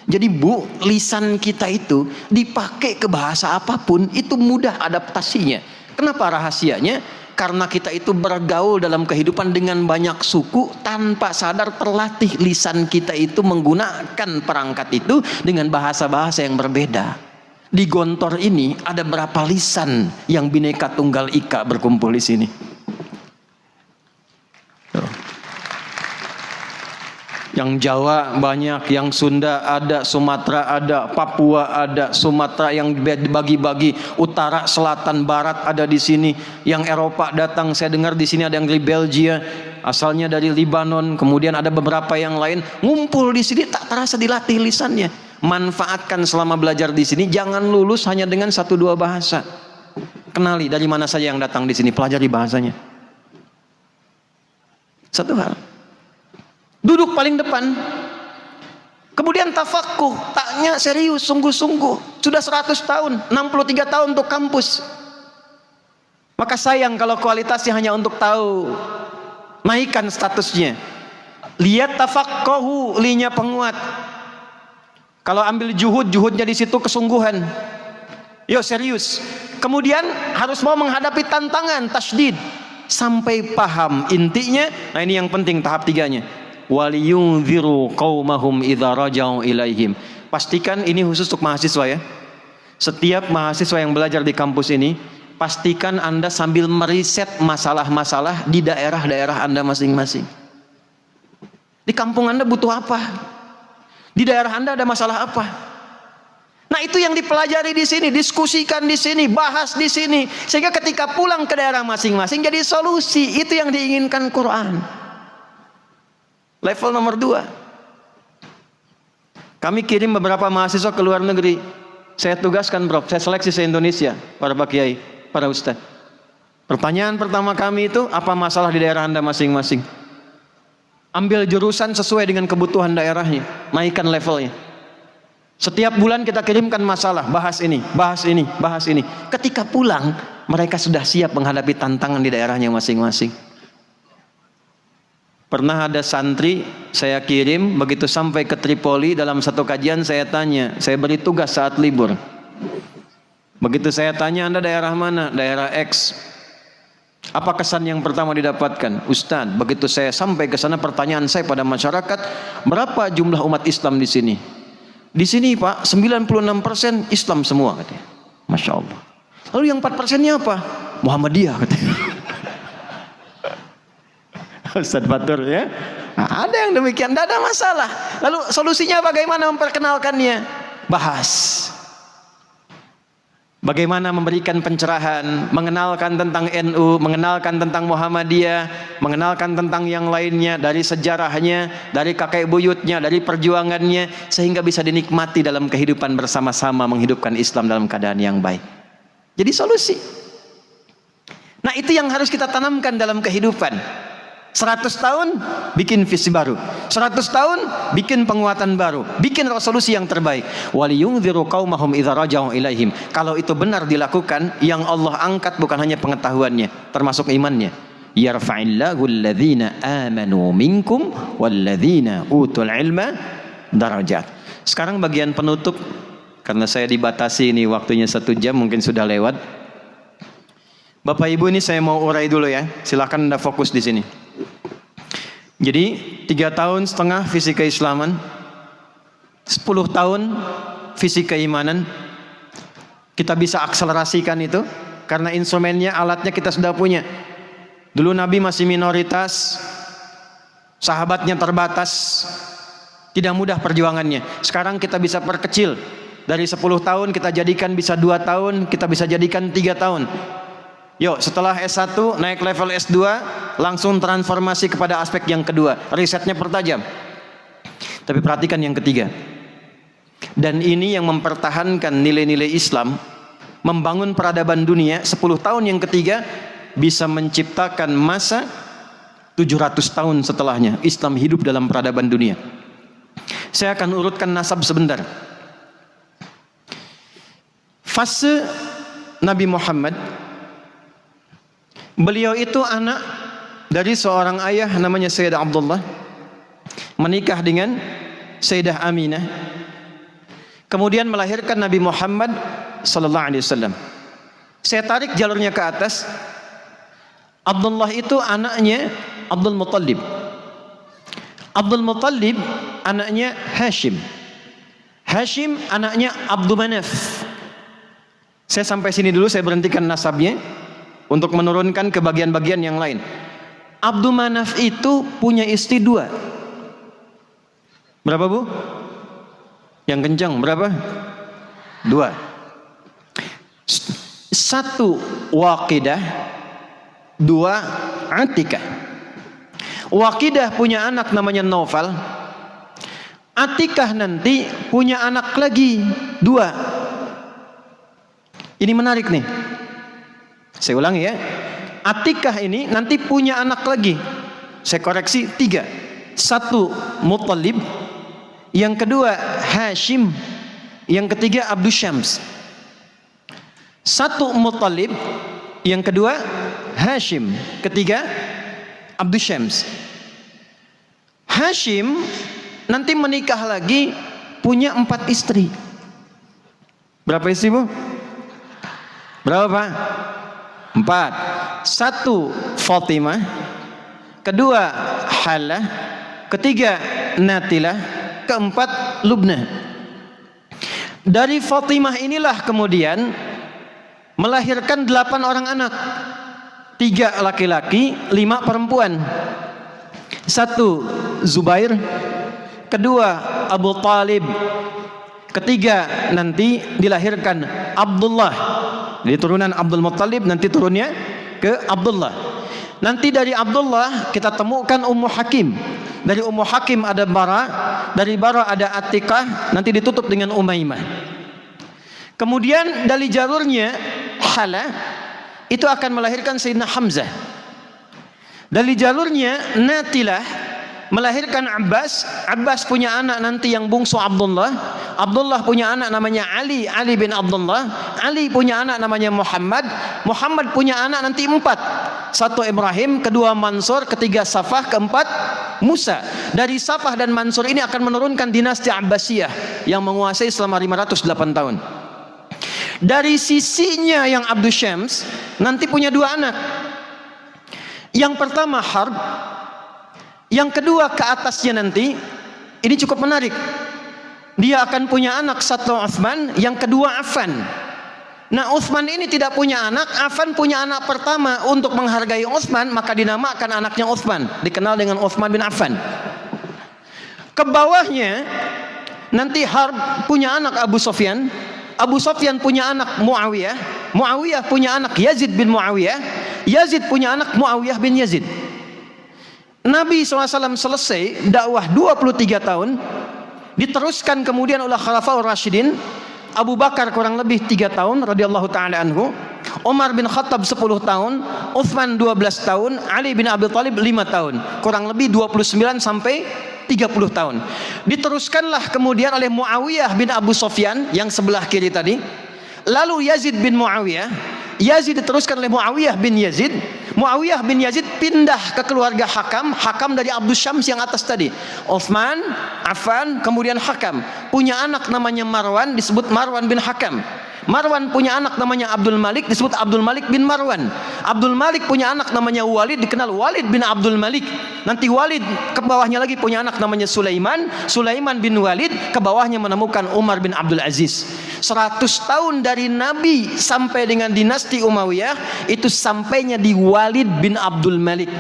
[SPEAKER 1] Jadi Bu, lisan kita itu dipakai ke bahasa apapun, itu mudah adaptasinya. Kenapa rahasianya? Karena kita itu bergaul dalam kehidupan dengan banyak suku, tanpa sadar terlatih lisan kita itu menggunakan perangkat itu dengan bahasa-bahasa yang berbeda. Di Gontor ini ada berapa lisan yang Bhinneka Tunggal Ika berkumpul di sini? Yang Jawa banyak, yang Sunda ada, Sumatera ada, Papua ada, Sumatera yang dibagi-bagi, utara, selatan, barat ada di sini. Yang Eropa datang, saya dengar di sini ada yang dari Belgia, asalnya dari Libanon, kemudian ada beberapa yang lain ngumpul di sini, tak terasa dilatih lisannya. Manfaatkan selama belajar di sini, jangan lulus hanya dengan 1-2 bahasa. Kenali dari mana saja yang datang di sini, pelajari bahasanya. Satu hal. Duduk paling depan. Kemudian tafaqquh, taknya serius, sungguh-sungguh. Sudah 100 tahun, 63 tahun untuk kampus. Maka sayang kalau kualitasnya hanya untuk tahu. Naikkan statusnya. Lihat tafaqquhu, linya penguat. Kalau ambil juhudnya di situ kesungguhan. Yo serius. Kemudian harus mau menghadapi tantangan, tasydid. Sampai paham intinya. Nah ini yang penting tahap 3-nya. Waliyunziru qaumahum idza raja'u ilaihim. Pastikan ini khusus untuk mahasiswa ya. Setiap mahasiswa yang belajar di kampus ini, pastikan Anda sambil meriset masalah-masalah di daerah-daerah Anda masing-masing. Di kampung Anda butuh apa? Di daerah Anda ada masalah apa? Nah itu yang dipelajari di sini, diskusikan di sini, bahas di sini, sehingga ketika pulang ke daerah masing-masing jadi solusi. Itu yang diinginkan Quran. Level nomor 2. Kami kirim beberapa mahasiswa ke luar negeri. Saya tugaskan Prof, saya seleksi se-Indonesia, para Pak Kiai, para Ustadz. Pertanyaan pertama kami itu, apa masalah di daerah Anda masing-masing? Ambil jurusan sesuai dengan kebutuhan daerahnya, naikkan levelnya. Setiap bulan kita kirimkan masalah, bahas ini, bahas ini, bahas ini. Ketika pulang, mereka sudah siap menghadapi tantangan di daerahnya masing-masing. Pernah ada santri saya kirim, begitu sampai ke Tripoli dalam satu kajian saya tanya, saya beri tugas saat libur. Begitu saya tanya, Anda daerah mana? Daerah X. Apa kesan yang pertama didapatkan? Ustadz, begitu saya sampai ke sana pertanyaan saya pada masyarakat, berapa jumlah umat Islam di sini? Di sini Pak, 96% Islam semua katanya. Masya Allah. Lalu yang 4%-nya apa? Muhammadiyah katanya. Ustaz Fatur ya. Nah, ada yang demikian, tidak ada masalah. Lalu solusinya bagaimana memperkenalkannya? Bahas. Bagaimana memberikan pencerahan, mengenalkan tentang NU, mengenalkan tentang Muhammadiyah, mengenalkan tentang yang lainnya, dari sejarahnya, dari kakek buyutnya, dari perjuangannya, sehingga bisa dinikmati dalam kehidupan bersama-sama, menghidupkan Islam dalam keadaan yang baik. Jadi solusi. Nah itu yang harus kita tanamkan dalam kehidupan. 100 tahun bikin visi baru, 100 tahun bikin penguatan baru, bikin resolusi yang terbaik. Waliyunziru qaumahum idza raja'u ilaihim. Kalau itu benar dilakukan, yang Allah angkat bukan hanya pengetahuannya, termasuk imannya. Yarfa'illahu alladhina amanu minkum walladzina utul ilma darajat. Sekarang bagian penutup, karena saya dibatasi ini waktunya 1 jam, mungkin sudah lewat. Bapak Ibu ini saya mau urai dulu ya. Silakan Anda fokus di sini. Jadi 3,5 tahun visi keislaman, 10 tahun visi keimanan. Kita bisa akselerasikan itu karena instrumennya, alatnya kita sudah punya. Dulu Nabi masih minoritas, sahabatnya terbatas, tidak mudah perjuangannya. Sekarang kita bisa perkecil, dari 10 tahun kita jadikan bisa 2 tahun, kita bisa jadikan 3 tahun. Yuk, setelah S1 naik level S2, langsung transformasi kepada aspek yang kedua, risetnya pertajam. Tapi perhatikan yang ketiga. Dan ini yang mempertahankan nilai-nilai Islam, membangun peradaban dunia. 10 tahun yang ketiga bisa menciptakan masa 700 tahun setelahnya Islam hidup dalam peradaban dunia. Saya akan urutkan nasab sebentar. Fase Nabi Muhammad, beliau itu anak dari seorang ayah namanya Sayyidah Abdullah, menikah dengan Sayyidah Aminah, kemudian melahirkan Nabi Muhammad sallallahu alaihi wasallam. Saya tarik jalurnya ke atas. Abdullah itu anaknya Abdul Muttalib. Abdul Muttalib anaknya Hashim. Hashim anaknya Abdul Manaf. Saya sampai sini dulu, saya berhentikan nasabnya untuk menurunkan ke bagian-bagian yang lain. Abdul Manaf itu punya istri 2. Berapa Bu? Yang kencang berapa? 2. 1 Waqidah, 2 Atikah. Waqidah punya anak namanya Naufal. Atikah nanti punya anak lagi 2. Ini menarik nih. Saya ulangi ya. Atikah ini nanti punya anak lagi. Saya koreksi 3. 1 Muttalib, yang kedua Hashim, yang ketiga Abdus Syams. 1 Muttalib, yang kedua Hashim, ketiga Abdus Syams. Hashim nanti menikah lagi, punya 4 istri. Berapa istri Bu? Berapa Pak? 4. 1 Fatimah, kedua Halah, ketiga Natilah, keempat Lubna. Dari Fatimah inilah kemudian melahirkan 8 orang anak. 3 laki-laki, 5 perempuan. 1 Zubair, kedua Abu Talib, ketiga nanti dilahirkan Abdullah. Jadi turunan Abdul Muttalib, nanti turunnya ke Abdullah. Nanti dari Abdullah kita temukan Ummu Hakim. Dari Ummu Hakim ada Bara, dari Bara ada Atikah, nanti ditutup dengan Umaymah. Kemudian dari jalurnya Halah itu akan melahirkan Sayyidina Hamzah. Dari jalurnya Natilah melahirkan Abbas. Abbas punya anak nanti yang bungsu Abdullah. Abdullah punya anak namanya Ali, Ali bin Abdullah. Ali punya anak namanya Muhammad. Muhammad punya anak nanti 4. 1 Ibrahim, kedua Mansur, ketiga Safah, keempat Musa. Dari Safah dan Mansur ini akan menurunkan dinasti Abbasiyah yang menguasai selama 508 tahun. Dari sisinya yang Abdus Syams nanti punya 2 anak. Yang pertama Harb, yang kedua ke atasnya nanti, ini cukup menarik. Dia akan punya anak, 1 Utsman, yang kedua Affan. Nah Utsman ini tidak punya anak, Affan punya anak pertama. Untuk menghargai Utsman maka dinamakan anaknya Utsman, dikenal dengan Utsman bin Affan. Ke bawahnya nanti Harb punya anak Abu Sufyan. Abu Sufyan punya anak Muawiyah. Muawiyah punya anak Yazid bin Muawiyah. Yazid punya anak Muawiyah bin Yazid. Nabi SAW selesai dakwah 23 tahun, diteruskan kemudian oleh Khulafaur Rasyidin. Abu Bakar kurang lebih 3 tahun radhiyallahu taala anhu, Umar bin Khattab 10 tahun, Utsman 12 tahun, Ali bin Abi Thalib 5 tahun, kurang lebih 29 sampai 30 tahun. Diteruskanlah kemudian oleh Muawiyah bin Abu Sufyan yang sebelah kiri tadi. Lalu Yazid bin Muawiyah. Yazid diteruskan oleh Muawiyah bin Yazid. Muawiyah bin Yazid pindah ke keluarga Hakam. Hakam dari Abdus Syams yang atas tadi. Utsman, Affan, kemudian Hakam. Punya anak namanya Marwan, disebut Marwan bin Hakam. Marwan punya anak namanya Abdul Malik, disebut Abdul Malik bin Marwan. Abdul Malik punya anak namanya Walid, dikenal Walid bin Abdul Malik. Nanti Walid ke bawahnya lagi punya anak namanya Sulaiman. Sulaiman bin Walid ke bawahnya menemukan Umar bin Abdul Aziz. 100 tahun dari Nabi sampai dengan dinasti Umayyah itu sampainya di Walid bin Abdul Malik.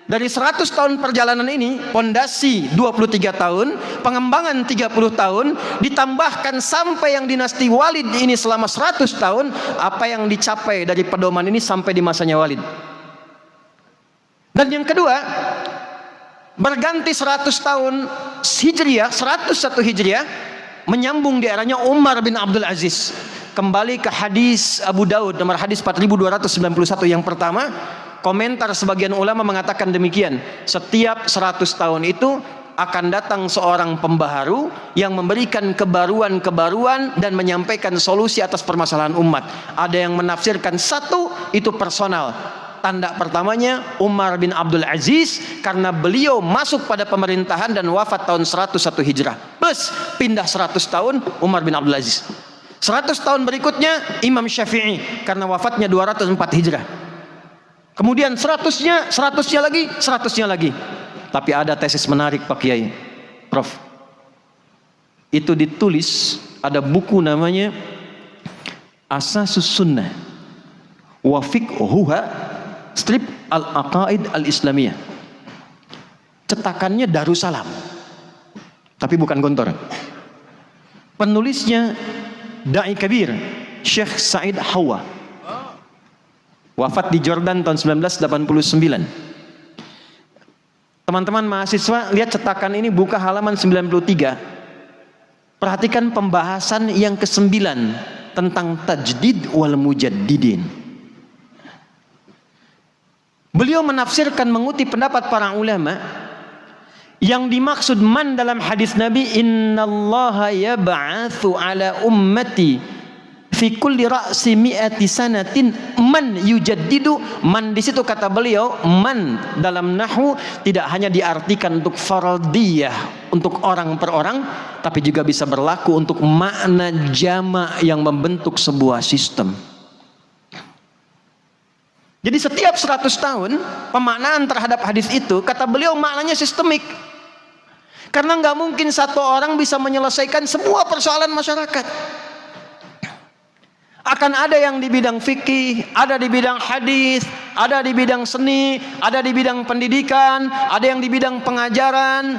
[SPEAKER 1] Dari 100 tahun perjalanan ini, pondasi 23 tahun, pengembangan 30 tahun, ditambahkan sampai yang dinasti Walid ini selama 100 tahun, apa yang dicapai dari pedoman ini sampai di masanya Walid. Dan yang kedua, berganti 100 tahun Hijriah, 101 Hijriah, menyambung di eranya Umar bin Abdul Aziz. Kembali ke hadis Abu Daud nomor hadis 4291 yang pertama. Komentar sebagian ulama mengatakan demikian. Setiap 100 tahun itu akan datang seorang pembaharu yang memberikan kebaruan-kebaruan dan menyampaikan solusi atas permasalahan umat. Ada yang menafsirkan 1 itu personal. Tanda pertamanya Umar bin Abdul Aziz karena beliau masuk pada pemerintahan dan wafat tahun 101 Hijrah. Plus pindah 100 tahun Umar bin Abdul Aziz. 100 tahun berikutnya Imam Syafi'i karena wafatnya 204 Hijrah. Kemudian 100-nya lagi. Tapi ada tesis menarik Pak Kiai, Prof. Itu ditulis, ada buku namanya Asasus Sunnah wa Fiqhuha Strip Al-Aqaid Al-Islamiyah. Cetakannya Darussalam. tapi bukan Gontor. Penulisnya Da'i Kabir, Syekh Said Hawa. Wafat di Jordan tahun 1989. Teman-teman mahasiswa, lihat cetakan ini, buka halaman 93. Perhatikan pembahasan yang ke-9 tentang tajdid wal mujaddidin. Beliau menafsirkan mengutip pendapat para ulama, yang dimaksud man dalam hadis Nabi, innallaha yab'atsu ala ummati fi kulli ra'si mi'ati sanatin man yujaddidu. Man di situ kata beliau, man dalam nahwu tidak hanya diartikan untuk fardiyah, untuk orang per orang, tapi juga bisa berlaku untuk makna jama' yang membentuk sebuah sistem. Jadi setiap 100 tahun pemaknaan terhadap hadis itu, kata beliau, maknanya sistemik. Karena nggak mungkin satu orang bisa menyelesaikan semua persoalan masyarakat. Akan ada yang di bidang fikih, ada di bidang hadis, ada di bidang seni, ada di bidang pendidikan, ada yang di bidang pengajaran.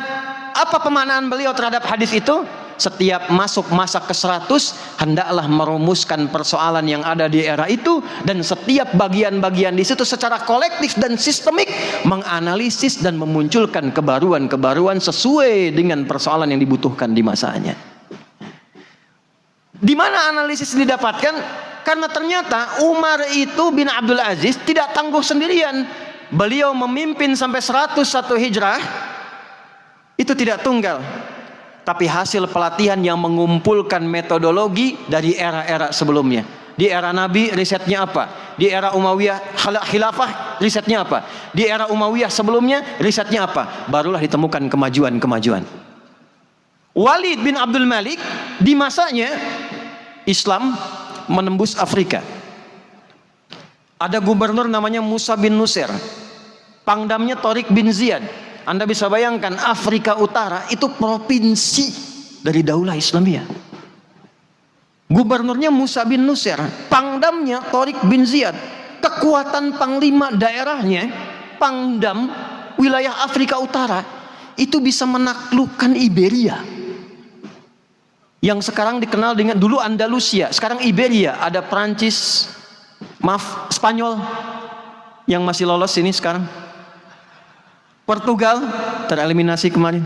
[SPEAKER 1] Apa pemaknaan beliau terhadap hadis itu? Setiap masuk masa ke-100 hendaklah merumuskan persoalan yang ada di era itu, dan setiap bagian-bagian di situ secara kolektif dan sistemik menganalisis dan memunculkan kebaruan-kebaruan sesuai dengan persoalan yang dibutuhkan di masanya. Di mana analisis didapatkan? Karena ternyata Umar itu bin Abdul Aziz tidak tangguh sendirian. Beliau memimpin sampai 101 hijrah. Itu tidak tunggal, tapi hasil pelatihan yang mengumpulkan metodologi dari era-era sebelumnya. Di era Nabi risetnya apa? Di era Umayyah khilafah risetnya apa? Di era Umayyah sebelumnya risetnya apa? Barulah ditemukan kemajuan-kemajuan. Walid bin Abdul Malik di masanya Islam menembus Afrika. Ada gubernur namanya Musa bin Nusair, pangdamnya Tariq bin Ziyad. Anda bisa bayangkan Afrika Utara itu provinsi dari Daulah Islamiyah. Gubernurnya Musa bin Nusair, pangdamnya Tariq bin Ziyad. Kekuatan panglima daerahnya, pangdam wilayah Afrika Utara itu bisa menaklukkan Iberia, yang sekarang dikenal dengan dulu Andalusia, sekarang Iberia. Ada Prancis, Spanyol yang masih lolos ini sekarang. Portugal tereliminasi kemarin.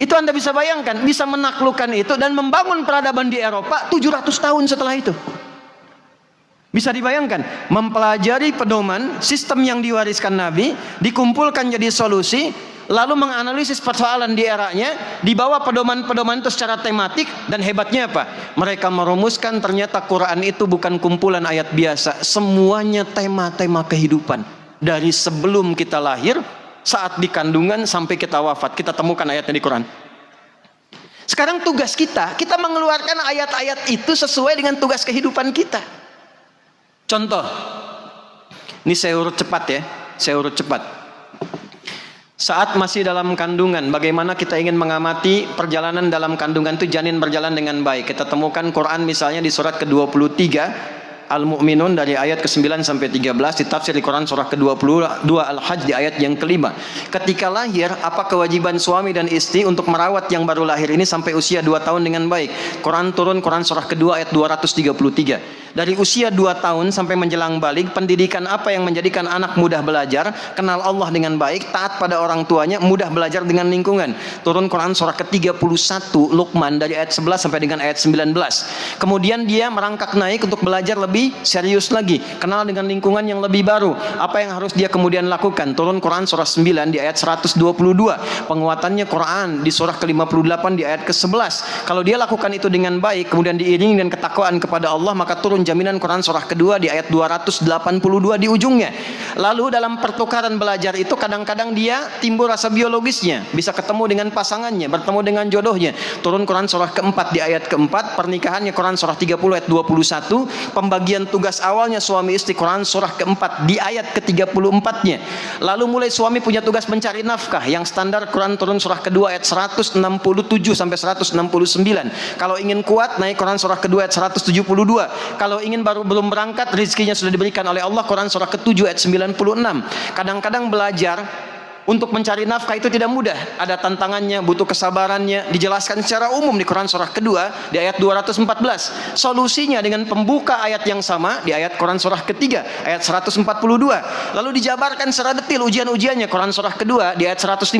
[SPEAKER 1] Itu Anda bisa bayangkan, bisa menaklukkan itu dan membangun peradaban di Eropa 700 tahun setelah itu. Bisa dibayangkan, mempelajari pedoman sistem yang diwariskan Nabi, dikumpulkan jadi solusi, lalu menganalisis persoalan di eranya, dibawa pedoman-pedoman itu secara tematik, dan hebatnya apa? Mereka merumuskan ternyata Quran itu bukan kumpulan ayat biasa, semuanya tema-tema kehidupan. Dari sebelum kita lahir, saat di kandungan, sampai kita wafat, kita temukan ayatnya di Quran. Sekarang tugas kita mengeluarkan ayat-ayat itu sesuai dengan tugas kehidupan kita. Contoh, ini saya urut cepat ya, saya urut cepat. Saat masih dalam kandungan, bagaimana kita ingin mengamati perjalanan dalam kandungan itu janin berjalan dengan baik. Kita temukan Quran misalnya di surat ke-23 Al-Mu'minun dari ayat ke-9 sampai 13, ditafsir di Quran surah ke-22 Al-Hajj di ayat yang ke-5. Ketika lahir, apa kewajiban suami dan istri untuk merawat yang baru lahir ini sampai usia 2 tahun dengan baik? Quran turun, Quran surah kedua ayat 233. Dari usia 2 tahun sampai menjelang balik, pendidikan apa yang menjadikan anak mudah belajar? Kenal Allah dengan baik, taat pada orang tuanya, mudah belajar dengan lingkungan. Turun Quran surah ke-31 Luqman dari ayat 11 sampai dengan ayat 19. Kemudian dia merangkak naik untuk belajar lebih serius lagi, kenal dengan lingkungan yang lebih baru. Apa yang harus dia kemudian lakukan? Turun Quran surah 9 di ayat 122. Penguatannya Quran di surah ke-58 di ayat ke-11. Kalau dia lakukan itu dengan baik, kemudian diiringi dengan ketakwaan kepada Allah, maka turun jaminan Quran surah kedua di ayat 282 di ujungnya. Lalu dalam pertukaran belajar itu kadang-kadang dia timbul rasa biologisnya, bisa ketemu dengan pasangannya, bertemu dengan jodohnya. Turun Quran surah keempat di ayat keempat. Pernikahannya Quran surah 30 ayat 21. Pembagian tugas awalnya suami istri Quran surah keempat di ayat ke-34-nya. Lalu mulai suami punya tugas mencari nafkah, yang standar Quran turun surah kedua ayat 167 sampai 169. Kalau ingin kuat naik Quran surah kedua ayat 172. Kalau ingin belum berangkat, rezekinya sudah diberikan oleh Allah, Quran surah ke-7 ayat 96. Kadang-kadang belajar Untuk mencari nafkah itu tidak mudah, ada tantangannya, butuh kesabarannya. Dijelaskan secara umum di Quran surah kedua di ayat 214. Solusinya dengan pembuka ayat yang sama di ayat Quran surah ketiga ayat 142. Lalu dijabarkan secara detil ujian-ujiannya Quran surah kedua di ayat 155.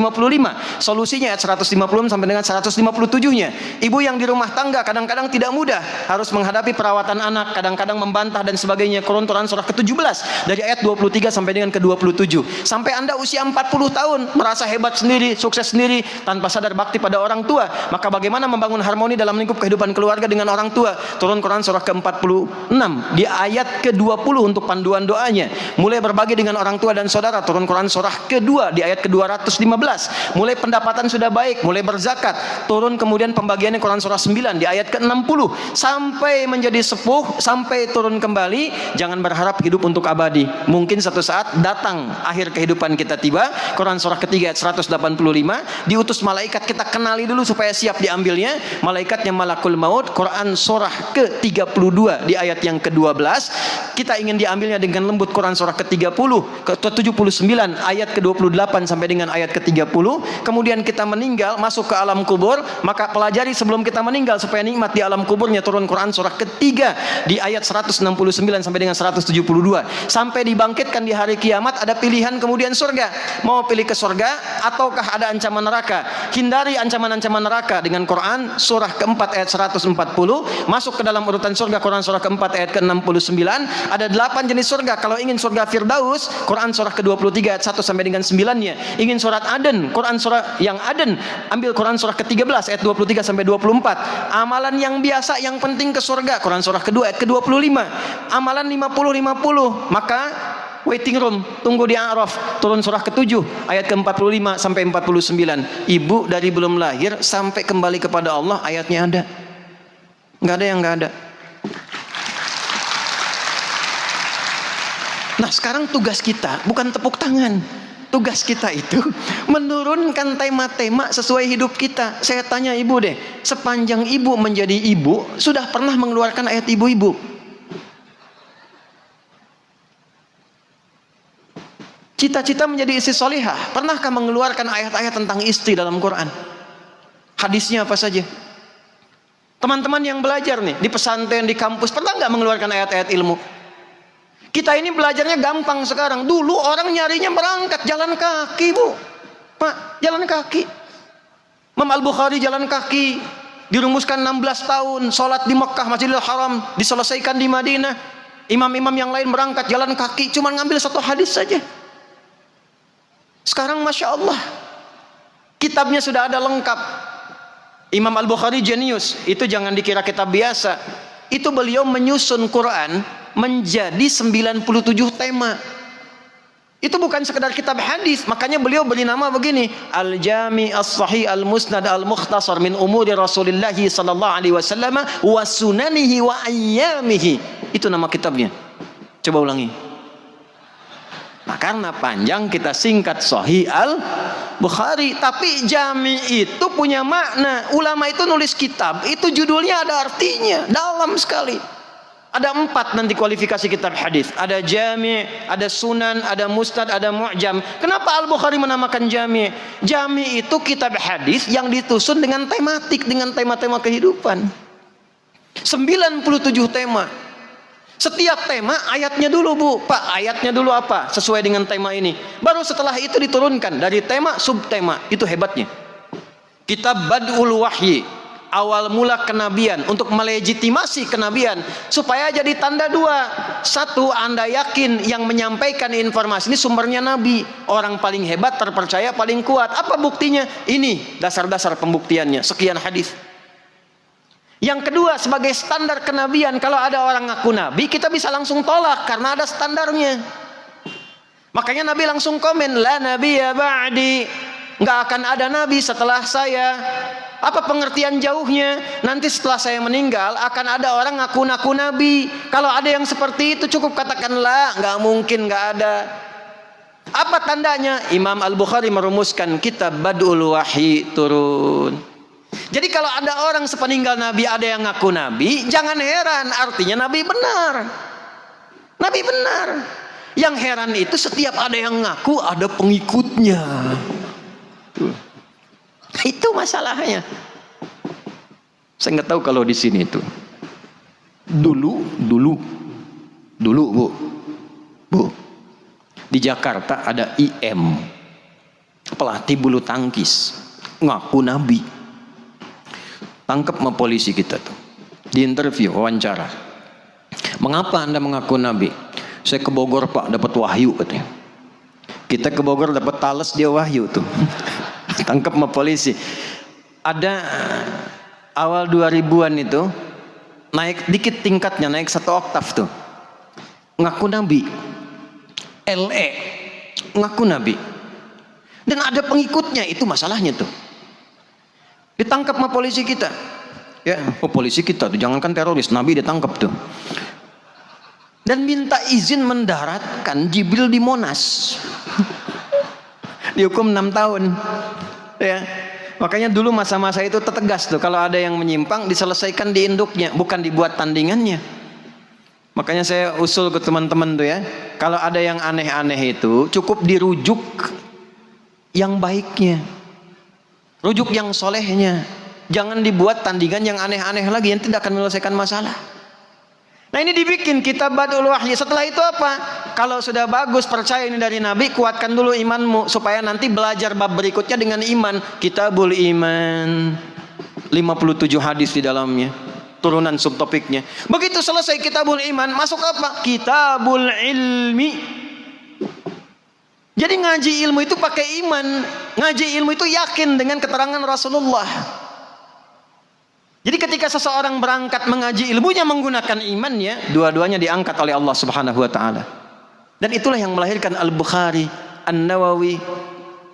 [SPEAKER 1] Solusinya ayat 150 sampai dengan 157-nya. Ibu yang di rumah tangga kadang-kadang tidak mudah, harus menghadapi perawatan anak, kadang-kadang membantah dan sebagainya. Quran surah ke-17 dari ayat 23 sampai dengan ke-27. Sampai Anda usia 40 tahun merasa hebat sendiri, sukses sendiri tanpa sadar bakti pada orang tua. Maka bagaimana membangun harmoni dalam lingkup kehidupan keluarga dengan orang tua? Turun Quran surah ke-46 di ayat ke-20 untuk panduan doanya. Mulai berbagi dengan orang tua dan saudara. Turun Quran surah kedua di ayat ke-215. Mulai pendapatan sudah baik, mulai berzakat. Turun kemudian pembagiannya Quran surah 9 di ayat ke-60 sampai menjadi sepuh, sampai turun kembali. Jangan berharap hidup untuk abadi. Mungkin satu saat datang akhir kehidupan kita tiba. Quran surah ketiga ayat 185, diutus malaikat, kita kenali dulu supaya siap diambilnya. Malaikatnya malakul maut. Quran surah ke-32 di ayat yang ke-12, kita ingin diambilnya dengan lembut. Quran surah ke-30 ke-79 ayat ke-28 sampai dengan ayat ke-30. Kemudian kita meninggal, masuk ke alam kubur, maka pelajari sebelum kita meninggal supaya nikmat di alam kuburnya. Turun Quran surah ketiga di ayat 169 sampai dengan 172. Sampai dibangkitkan di hari kiamat, ada pilihan kemudian surga. Mau pilih ke surga ataukah ada ancaman neraka? Hindari ancaman-ancaman neraka dengan Quran surah keempat ayat 140. Masuk ke dalam urutan surga Quran surah keempat ayat ke-69. Ada 8 jenis surga. Kalau ingin surga Firdaus, Quran surah ke-23 ayat 1 sampai dengan 9-nya. Ingin surat Aden, Quran surah yang Aden, ambil Quran surah ke-13 ayat 23 sampai 24. Amalan yang biasa yang penting ke surga, Quran surah kedua ayat ke-25. Amalan 50-50, maka waiting room, tunggu di Araf. Turun surah ke-7 ayat ke-45 sampai 49. Ibu dari belum lahir sampai kembali kepada Allah, ayatnya ada. Nggak ada yang nggak ada. Nah, sekarang tugas kita bukan tepuk tangan. Tugas kita itu menurunkan tema-tema sesuai hidup kita. Saya tanya ibu deh, sepanjang ibu menjadi ibu, sudah pernah mengeluarkan ayat ibu-ibu? Cita-cita menjadi istri solihah, pernahkah mengeluarkan ayat-ayat tentang istri dalam Quran? Hadisnya apa saja? Teman-teman yang belajar nih di pesantren, di kampus, pernah nggak mengeluarkan ayat-ayat ilmu? Kita ini belajarnya gampang sekarang. Dulu orang nyarinya berangkat jalan kaki, Bu. Pak, jalan kaki. Imam Al-Bukhari jalan kaki. Dirumuskan 16 tahun, sholat di Mekah, Masjidil Haram, diselesaikan di Madinah. Imam-imam yang lain berangkat jalan kaki, cuma ngambil satu hadis saja. Sekarang Masya Allah, kitabnya sudah ada lengkap. Imam Al-Bukhari jenius, itu jangan dikira kitab biasa. Itu beliau menyusun Quran menjadi 97 tema. Itu bukan sekedar kitab hadis, makanya beliau beri nama begini, Al-Jami As-Sahih Al-Musnad Al-Mukhtasar min Umuri Rasulillah sallallahu alaihi wasallam wa sunanihi wa ayyamihi. Itu nama kitabnya. Coba ulangi. Nah, karena panjang kita singkat Sahih Al-Bukhari. Tapi Jami itu punya makna. Ulama itu nulis kitab, itu judulnya ada artinya, dalam sekali. Ada 4 nanti kualifikasi kitab hadis. Ada Jami, ada Sunan, ada Musnad, ada Mu'jam. Kenapa Al-Bukhari menamakan Jami? Jami itu kitab hadis yang disusun dengan tematik, dengan tema-tema kehidupan. 97 tema. Setiap tema ayatnya dulu, Bu. Pak, ayatnya dulu apa? Sesuai dengan tema ini. Baru setelah itu diturunkan dari tema subtema. Itu hebatnya. Kitab Bad'ul Wahyi, awal mula kenabian, untuk melegitimasi kenabian supaya jadi tanda 2. 1, Anda yakin yang menyampaikan informasi ini sumbernya Nabi, orang paling hebat, terpercaya, paling kuat. Apa buktinya? Ini dasar-dasar pembuktiannya, sekian hadis. Yang kedua, sebagai standar kenabian, kalau ada orang ngaku nabi, kita bisa langsung tolak karena ada standarnya. Makanya Nabi langsung komen, la nabiyya ba'di, nggak akan ada nabi setelah saya. Apa pengertian jauhnya? Nanti setelah saya meninggal akan ada orang ngaku-ngaku nabi. Kalau ada yang seperti itu, cukup katakanlah nggak mungkin, nggak ada. Apa tandanya? Imam Al-Bukhari merumuskan kitab Bad'ul Wahyi turun. Jadi kalau ada orang sepeninggal Nabi ada yang ngaku Nabi, jangan heran, artinya Nabi benar. Nabi benar. Yang heran itu setiap ada yang ngaku ada pengikutnya. Itu masalahnya. Saya nggak tahu kalau di sini itu. Dulu Bu, di Jakarta ada IM, pelatih bulu tangkis, ngaku nabi. Tangkap sama polisi kita tuh, di interview, wawancara. Mengapa Anda mengaku nabi? Saya ke Bogor Pak, dapat wahyu katanya. Kita ke Bogor dapat tales, dia wahyu tuh. Tangkap sama polisi. Ada awal 2000-an itu naik dikit tingkatnya, naik 1 oktav tuh. Ngaku nabi. LE ngaku nabi. Dan ada pengikutnya, itu masalahnya tuh. Ditangkap sama polisi kita. Ya, polisi kita tuh jangankan teroris, nabi ditangkap tuh. Dan minta izin mendaratkan Jibril di Monas. Dihukum 6 tahun. Ya. Makanya dulu masa-masa itu tegas tuh, kalau ada yang menyimpang diselesaikan di induknya, bukan dibuat tandingannya. Makanya saya usul ke teman-teman tuh ya, kalau ada yang aneh-aneh itu cukup dirujuk yang baiknya, rujuk yang solehnya. Jangan dibuat tandingan yang aneh-aneh lagi yang tidak akan menyelesaikan masalah. Nah ini dibikin kitab Badul Wahyi. Setelah itu apa? Kalau sudah bagus, percaya ini dari Nabi, kuatkan dulu imanmu supaya nanti belajar bab berikutnya dengan iman. Kitabul Iman, 57 hadis di dalamnya, turunan subtopiknya. Begitu selesai Kitabul Iman, masuk apa? Kitabul Ilmi. Jadi ngaji ilmu itu pakai iman. Ngaji ilmu itu yakin dengan keterangan Rasulullah. Jadi ketika seseorang berangkat mengaji ilmunya menggunakan imannya, dua-duanya diangkat oleh Allah Subhanahu wa taala. Dan itulah yang melahirkan Al-Bukhari, An-Nawawi,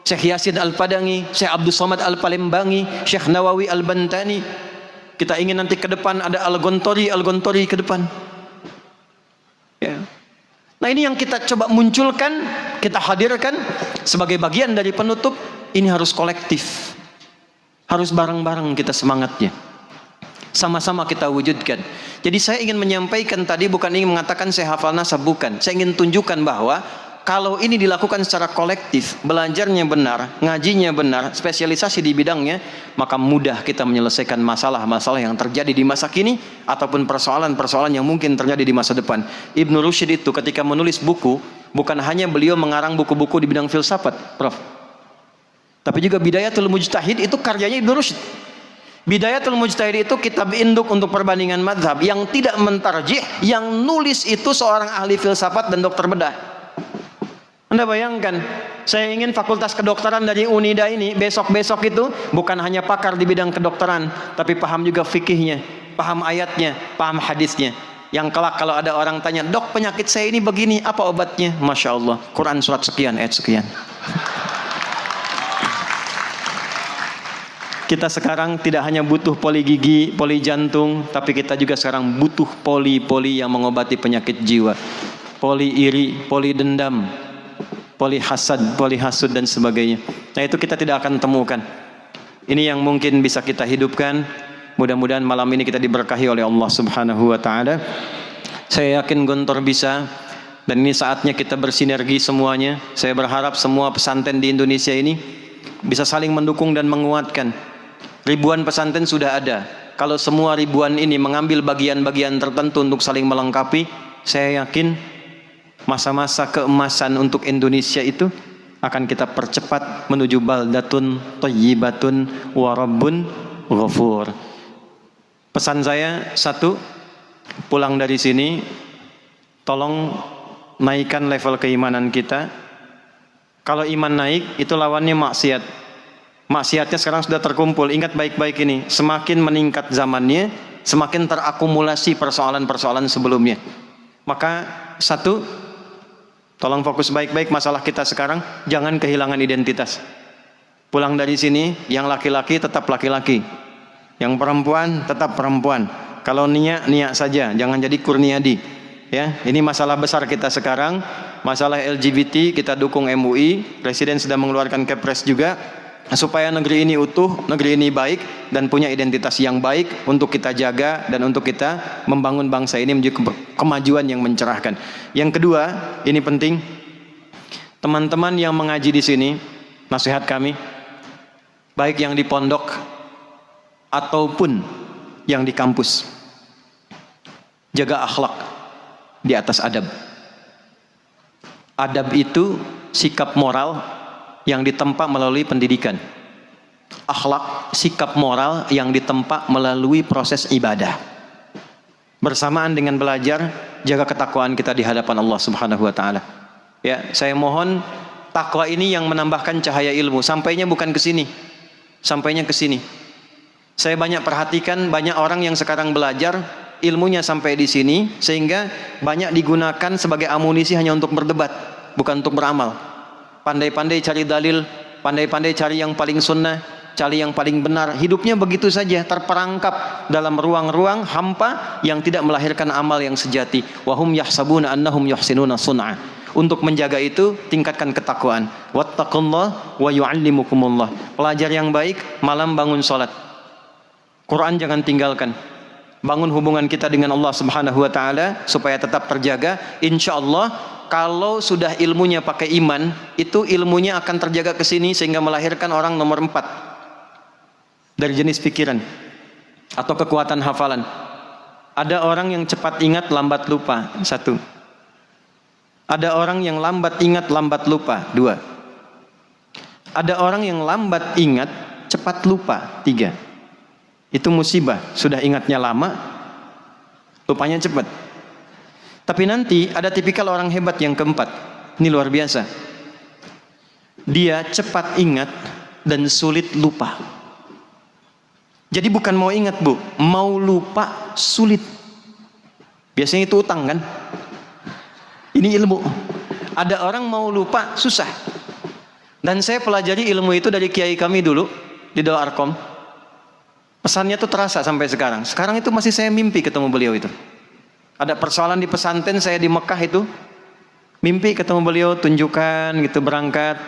[SPEAKER 1] Syekh Yasin Al-Padangi, Syekh Abdul Somad Al-Palembangi, Syekh Nawawi Al-Bantani. Kita ingin nanti ke depan ada Al-Gontori ke depan. Ya. Nah ini yang kita coba munculkan, kita hadirkan sebagai bagian dari penutup. Ini harus kolektif, harus bareng-bareng kita semangatnya. Sama-sama kita wujudkan. Jadi saya ingin menyampaikan tadi, bukan ingin mengatakan saya hafal nasab, bukan. Saya ingin tunjukkan bahwa kalau ini dilakukan secara kolektif, belajarnya benar, ngajinya benar, spesialisasi di bidangnya, maka mudah kita menyelesaikan masalah-masalah yang terjadi di masa kini ataupun persoalan-persoalan yang mungkin terjadi di masa depan. Ibnu Rushd itu ketika menulis buku, bukan hanya beliau mengarang buku-buku di bidang filsafat, Prof. Tapi juga Bidayatul Mujtahid itu karyanya Ibnu Rushd. Bidayatul Mujtahid itu kitab induk untuk perbandingan madhab yang tidak mentarjih, yang nulis itu seorang ahli filsafat dan dokter bedah. Anda bayangkan, saya ingin fakultas kedokteran dari Unida ini besok-besok itu bukan hanya pakar di bidang kedokteran, tapi paham juga fikihnya, paham ayatnya, paham hadisnya. Yang kelak kalau ada orang tanya, dok penyakit saya ini begini, apa obatnya? Masya Allah, Quran surat sekian, ayat sekian. Kita sekarang tidak hanya butuh poli gigi, poli jantung, tapi kita juga sekarang butuh poli-poli yang mengobati penyakit jiwa. Poli iri, poli dendam, poli hasad, poli hasud dan sebagainya. Nah itu kita tidak akan temukan. Ini yang mungkin bisa kita hidupkan. Mudah-mudahan malam ini kita diberkahi oleh Allah Subhanahu wa taala. Saya yakin Gontor bisa, dan ini saatnya kita bersinergi semuanya. Saya berharap semua pesantren di Indonesia ini bisa saling mendukung dan menguatkan. Ribuan pesantren sudah ada. Kalau semua ribuan ini mengambil bagian-bagian tertentu untuk saling melengkapi, saya yakin masa-masa keemasan untuk Indonesia itu akan kita percepat menuju baldatun thayyibatun wa rabbun ghafur. Pesan saya satu, pulang dari sini tolong naikkan level keimanan kita. Kalau iman naik, itu lawannya maksiat. Maksiatnya sekarang sudah terkumpul. Ingat baik-baik ini, semakin meningkat zamannya, semakin terakumulasi persoalan-persoalan sebelumnya. Maka satu, tolong fokus baik-baik masalah kita sekarang, jangan kehilangan identitas. Pulang dari sini, yang laki-laki tetap laki-laki, yang perempuan tetap perempuan. Kalau niat saja, jangan jadi kurniadi. Ya, ini masalah besar kita sekarang. Masalah LGBT kita dukung MUI, Presiden sudah mengeluarkan Kepres juga. supaya negeri ini utuh, negeri ini baik dan punya identitas yang baik untuk kita jaga dan untuk kita membangun bangsa ini menuju kemajuan yang mencerahkan. Yang kedua, ini penting, teman-teman yang mengaji di sini, nasihat kami, baik yang di pondok ataupun yang di kampus, jaga akhlak di atas adab. Adab itu sikap moral yang ditempa melalui pendidikan. Akhlak, sikap moral yang ditempa melalui proses ibadah. Bersamaan dengan belajar, jaga ketakwaan kita di hadapan Allah Subhanahu wa taala. Ya, saya mohon takwa ini yang menambahkan cahaya ilmu. Sampainya bukan ke sini. Sampainya ke sini. Saya banyak perhatikan banyak orang yang sekarang belajar, ilmunya sampai di sini sehingga banyak digunakan sebagai amunisi hanya untuk berdebat, bukan untuk beramal. Pandai-pandai cari dalil, pandai-pandai cari yang paling sunnah, cari yang paling benar. Hidupnya begitu saja, terperangkap dalam ruang-ruang hampa yang tidak melahirkan amal yang sejati. Wahum yahsabuna annahum yuhsinuna sun'a. Untuk menjaga itu, tingkatkan ketakwaan. Wattaqullah wa yu'allimukumullah. Pelajar yang baik, malam bangun sholat. Quran jangan tinggalkan. Bangun hubungan kita dengan Allah Subhanahu wa taala supaya tetap terjaga. Insyaallah kalau sudah ilmunya pakai iman, itu ilmunya akan terjaga ke sini sehingga melahirkan orang nomor 4 dari jenis pikiran atau kekuatan hafalan. Ada orang yang cepat ingat, lambat lupa. 1. Ada orang yang lambat ingat, lambat lupa. 2. Ada orang yang lambat ingat, cepat lupa. 3. Itu musibah. Sudah ingatnya lama, lupanya cepat. Tapi nanti ada tipikal orang hebat yang keempat. Ini luar biasa. Dia cepat ingat dan sulit lupa. Jadi bukan mau ingat, Bu, mau lupa sulit. Biasanya itu utang kan? Ini ilmu. Ada orang mau lupa susah. Dan saya pelajari ilmu itu dari kiai kami dulu di Doa Arkom. Pesannya tuh terasa sampai sekarang. Sekarang itu masih saya mimpi ketemu beliau itu. Ada persoalan di pesantren saya di Mekah itu, mimpi ketemu beliau, tunjukkan gitu, berangkat.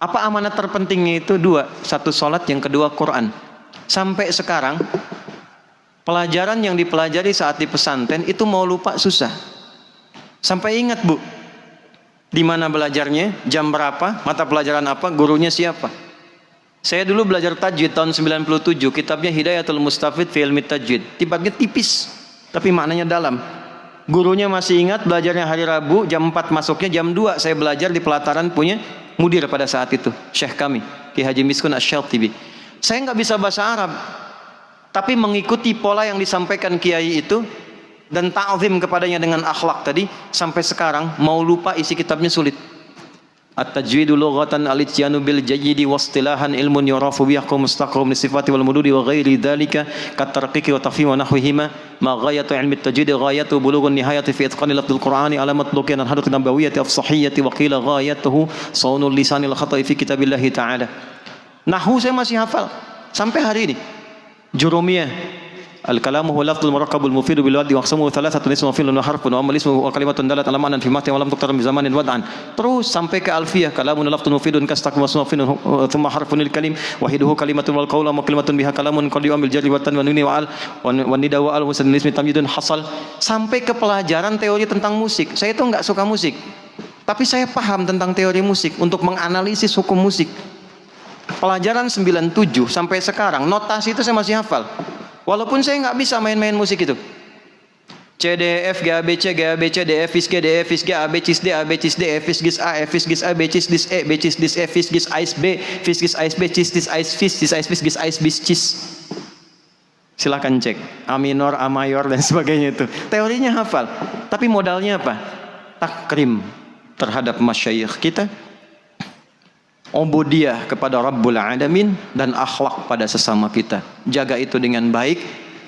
[SPEAKER 1] Apa amanat terpentingnya itu? 2. 1 sholat, yang kedua Quran. Sampai sekarang pelajaran yang dipelajari saat di pesantren itu mau lupa susah. Sampai ingat, Bu, di mana belajarnya, jam berapa, mata pelajaran apa, gurunya siapa. Saya dulu belajar tajwid tahun 97, kitabnya Hidayatul Mustafid fi Ilmi Tajwid. Tiba-tiba tipis, tapi maknanya dalam. Gurunya masih ingat, belajarnya hari Rabu, jam 4 masuknya, jam 2 saya belajar di pelataran punya mudir pada saat itu, Syekh kami, Ki Haji Miskun Asy-Syatibi. Saya nggak bisa bahasa Arab, tapi mengikuti pola yang disampaikan kiai itu dan ta'zim kepadanya dengan akhlak tadi, sampai sekarang mau lupa isi kitabnya sulit. At-tajwidu lughatan al-ityanu bil jayyidi wastilahan ilmun yurafu bi yahkum mustaqim li sifati wal mududi wa ghairi dhalika kat tarqiqi wa tafhim wa nahwihima ma ghayatu ilmi at-tajwid ghayatu bulughun nihayati fi itqani lafdhil qur'ani ala matluqin al hadat nabawiyyati as-sahiyyati wa qila ghayatuhu sawnul lisanil khata'i fi kitabillah ta'ala. Nahwu saya masih hafal sampai hari ini. Jurumiyah al-kalamu huwa lafdhul murakkabul mufidu bil wad'i wa aqsamuhu thalathatun ismun wa fi'lun wa harfun wa amal ismu wa kalimatun dalat ala ma'nan fi ma'tin wa lam tuqtar bi zamanin wad'an. Terus sampai ke alfiyah, kalamun lafdhun mufidun kastaqim wa ismun thumma harfun lil kalim wahiduhu kalimatun wal qawlu wa kalimatun biha kalamun qad yu'amil jarri wa tan wa nuni wa al wa nida wa al musannin ismi tamyidun hasal. Sampai ke pelajaran teori tentang musik. Saya itu enggak suka musik, tapi saya paham tentang teori musik untuk menganalisis hukum musik. Pelajaran 97 sampai sekarang, notasi itu saya masih hafal. Walaupun saya nggak bisa main-main musik itu. C, D, F, G, A, B, C, G, A, B, C, D, F, Fis, G, D, F, Fis, G, A, B, Cis, D, A, B, Cis, D, F, Fis, Gis, A, F, Fis, Gis, A, B, Cis, Dis, E, B, Cis, Dis, E, Fis, Gis, Ais, B, Fis, Gis, Ais, B, Cis, Dis, Ais, Fis, Dis, Ais, Fis, Gis, Ais, Bis, Cis. Silakan cek. A minor, A mayor, dan sebagainya itu. Teorinya hafal. Tapi modalnya apa? Takrim terhadap masyayikh kita. Ubudiyah kepada Rabbul Alamin dan akhlak pada sesama kita. Jaga itu dengan baik,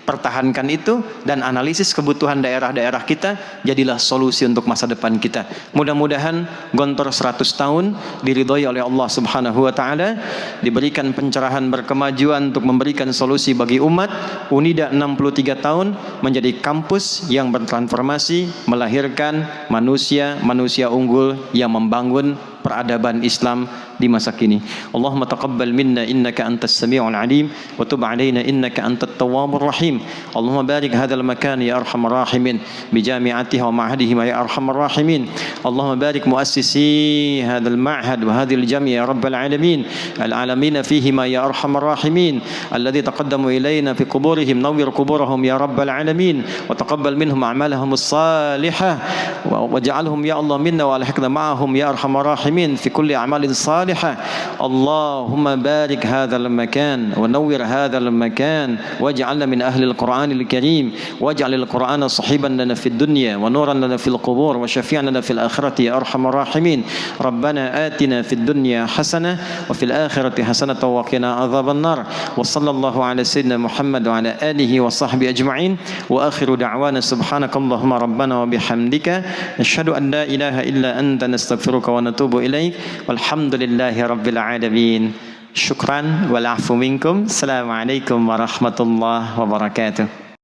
[SPEAKER 1] pertahankan itu dan analisis kebutuhan daerah-daerah kita, jadilah solusi untuk masa depan kita. Mudah-mudahan Gontor 100 tahun diridhoi oleh Allah Subhanahu wa taala, diberikan pencerahan berkemajuan untuk memberikan solusi bagi umat. Unida 63 tahun menjadi kampus yang bertransformasi, melahirkan manusia unggul yang membangun peradaban Islam di masa kini. Allahumma taqabbal minna innaka antas sami'ul alim wa tub alaina innaka antat tawwabur rahim. Allahumma barik hadzal makan ya arhamar rahimin bi jami'atihi wa ma'hadihi ya arhamar rahimin. Allahumma barik muassisi hadzal ma'had wa hadzal jami' ya rabbal alamin. Al-alamin fihi ma ya arhamar rahimin alladhi taqaddamu ilayna fi quburihim nawwir quburahum ya rabbal alamin wa taqabbal minhum a'malahum as-salihah waj'alhum ya Allah minna wa alhiqna ma'ahum ya arhamar rahimin fi kulli a'malin salihah. Allahumma barik hadzal makan wa nawwir hadzal makan waj'alna min ahli al-Qur'anil karim waj'alil Qur'ana sahiban lana fid dunya wa nuran lana fil qubur wa syafi'an lana fil akhirati ya arhamar rahimin. Rabbana atina fid dunya hasanah wa fil akhirati hasanah wa qina adzaban nar. Wa sallallahu ala sayyidina Muhammad wa ala alihi wa sahbihi ajma'in. Wa akhiru da'wana subhanakallahumma rabbana wa bihamdika nashhadu an la ilaha illa anta nastaghfiruka wa natubu ilaik. Walhamdulillahi rabbil alamin. Syukran wal afu minkum. Assalamualaikum warahmatullahi wabarakatuh.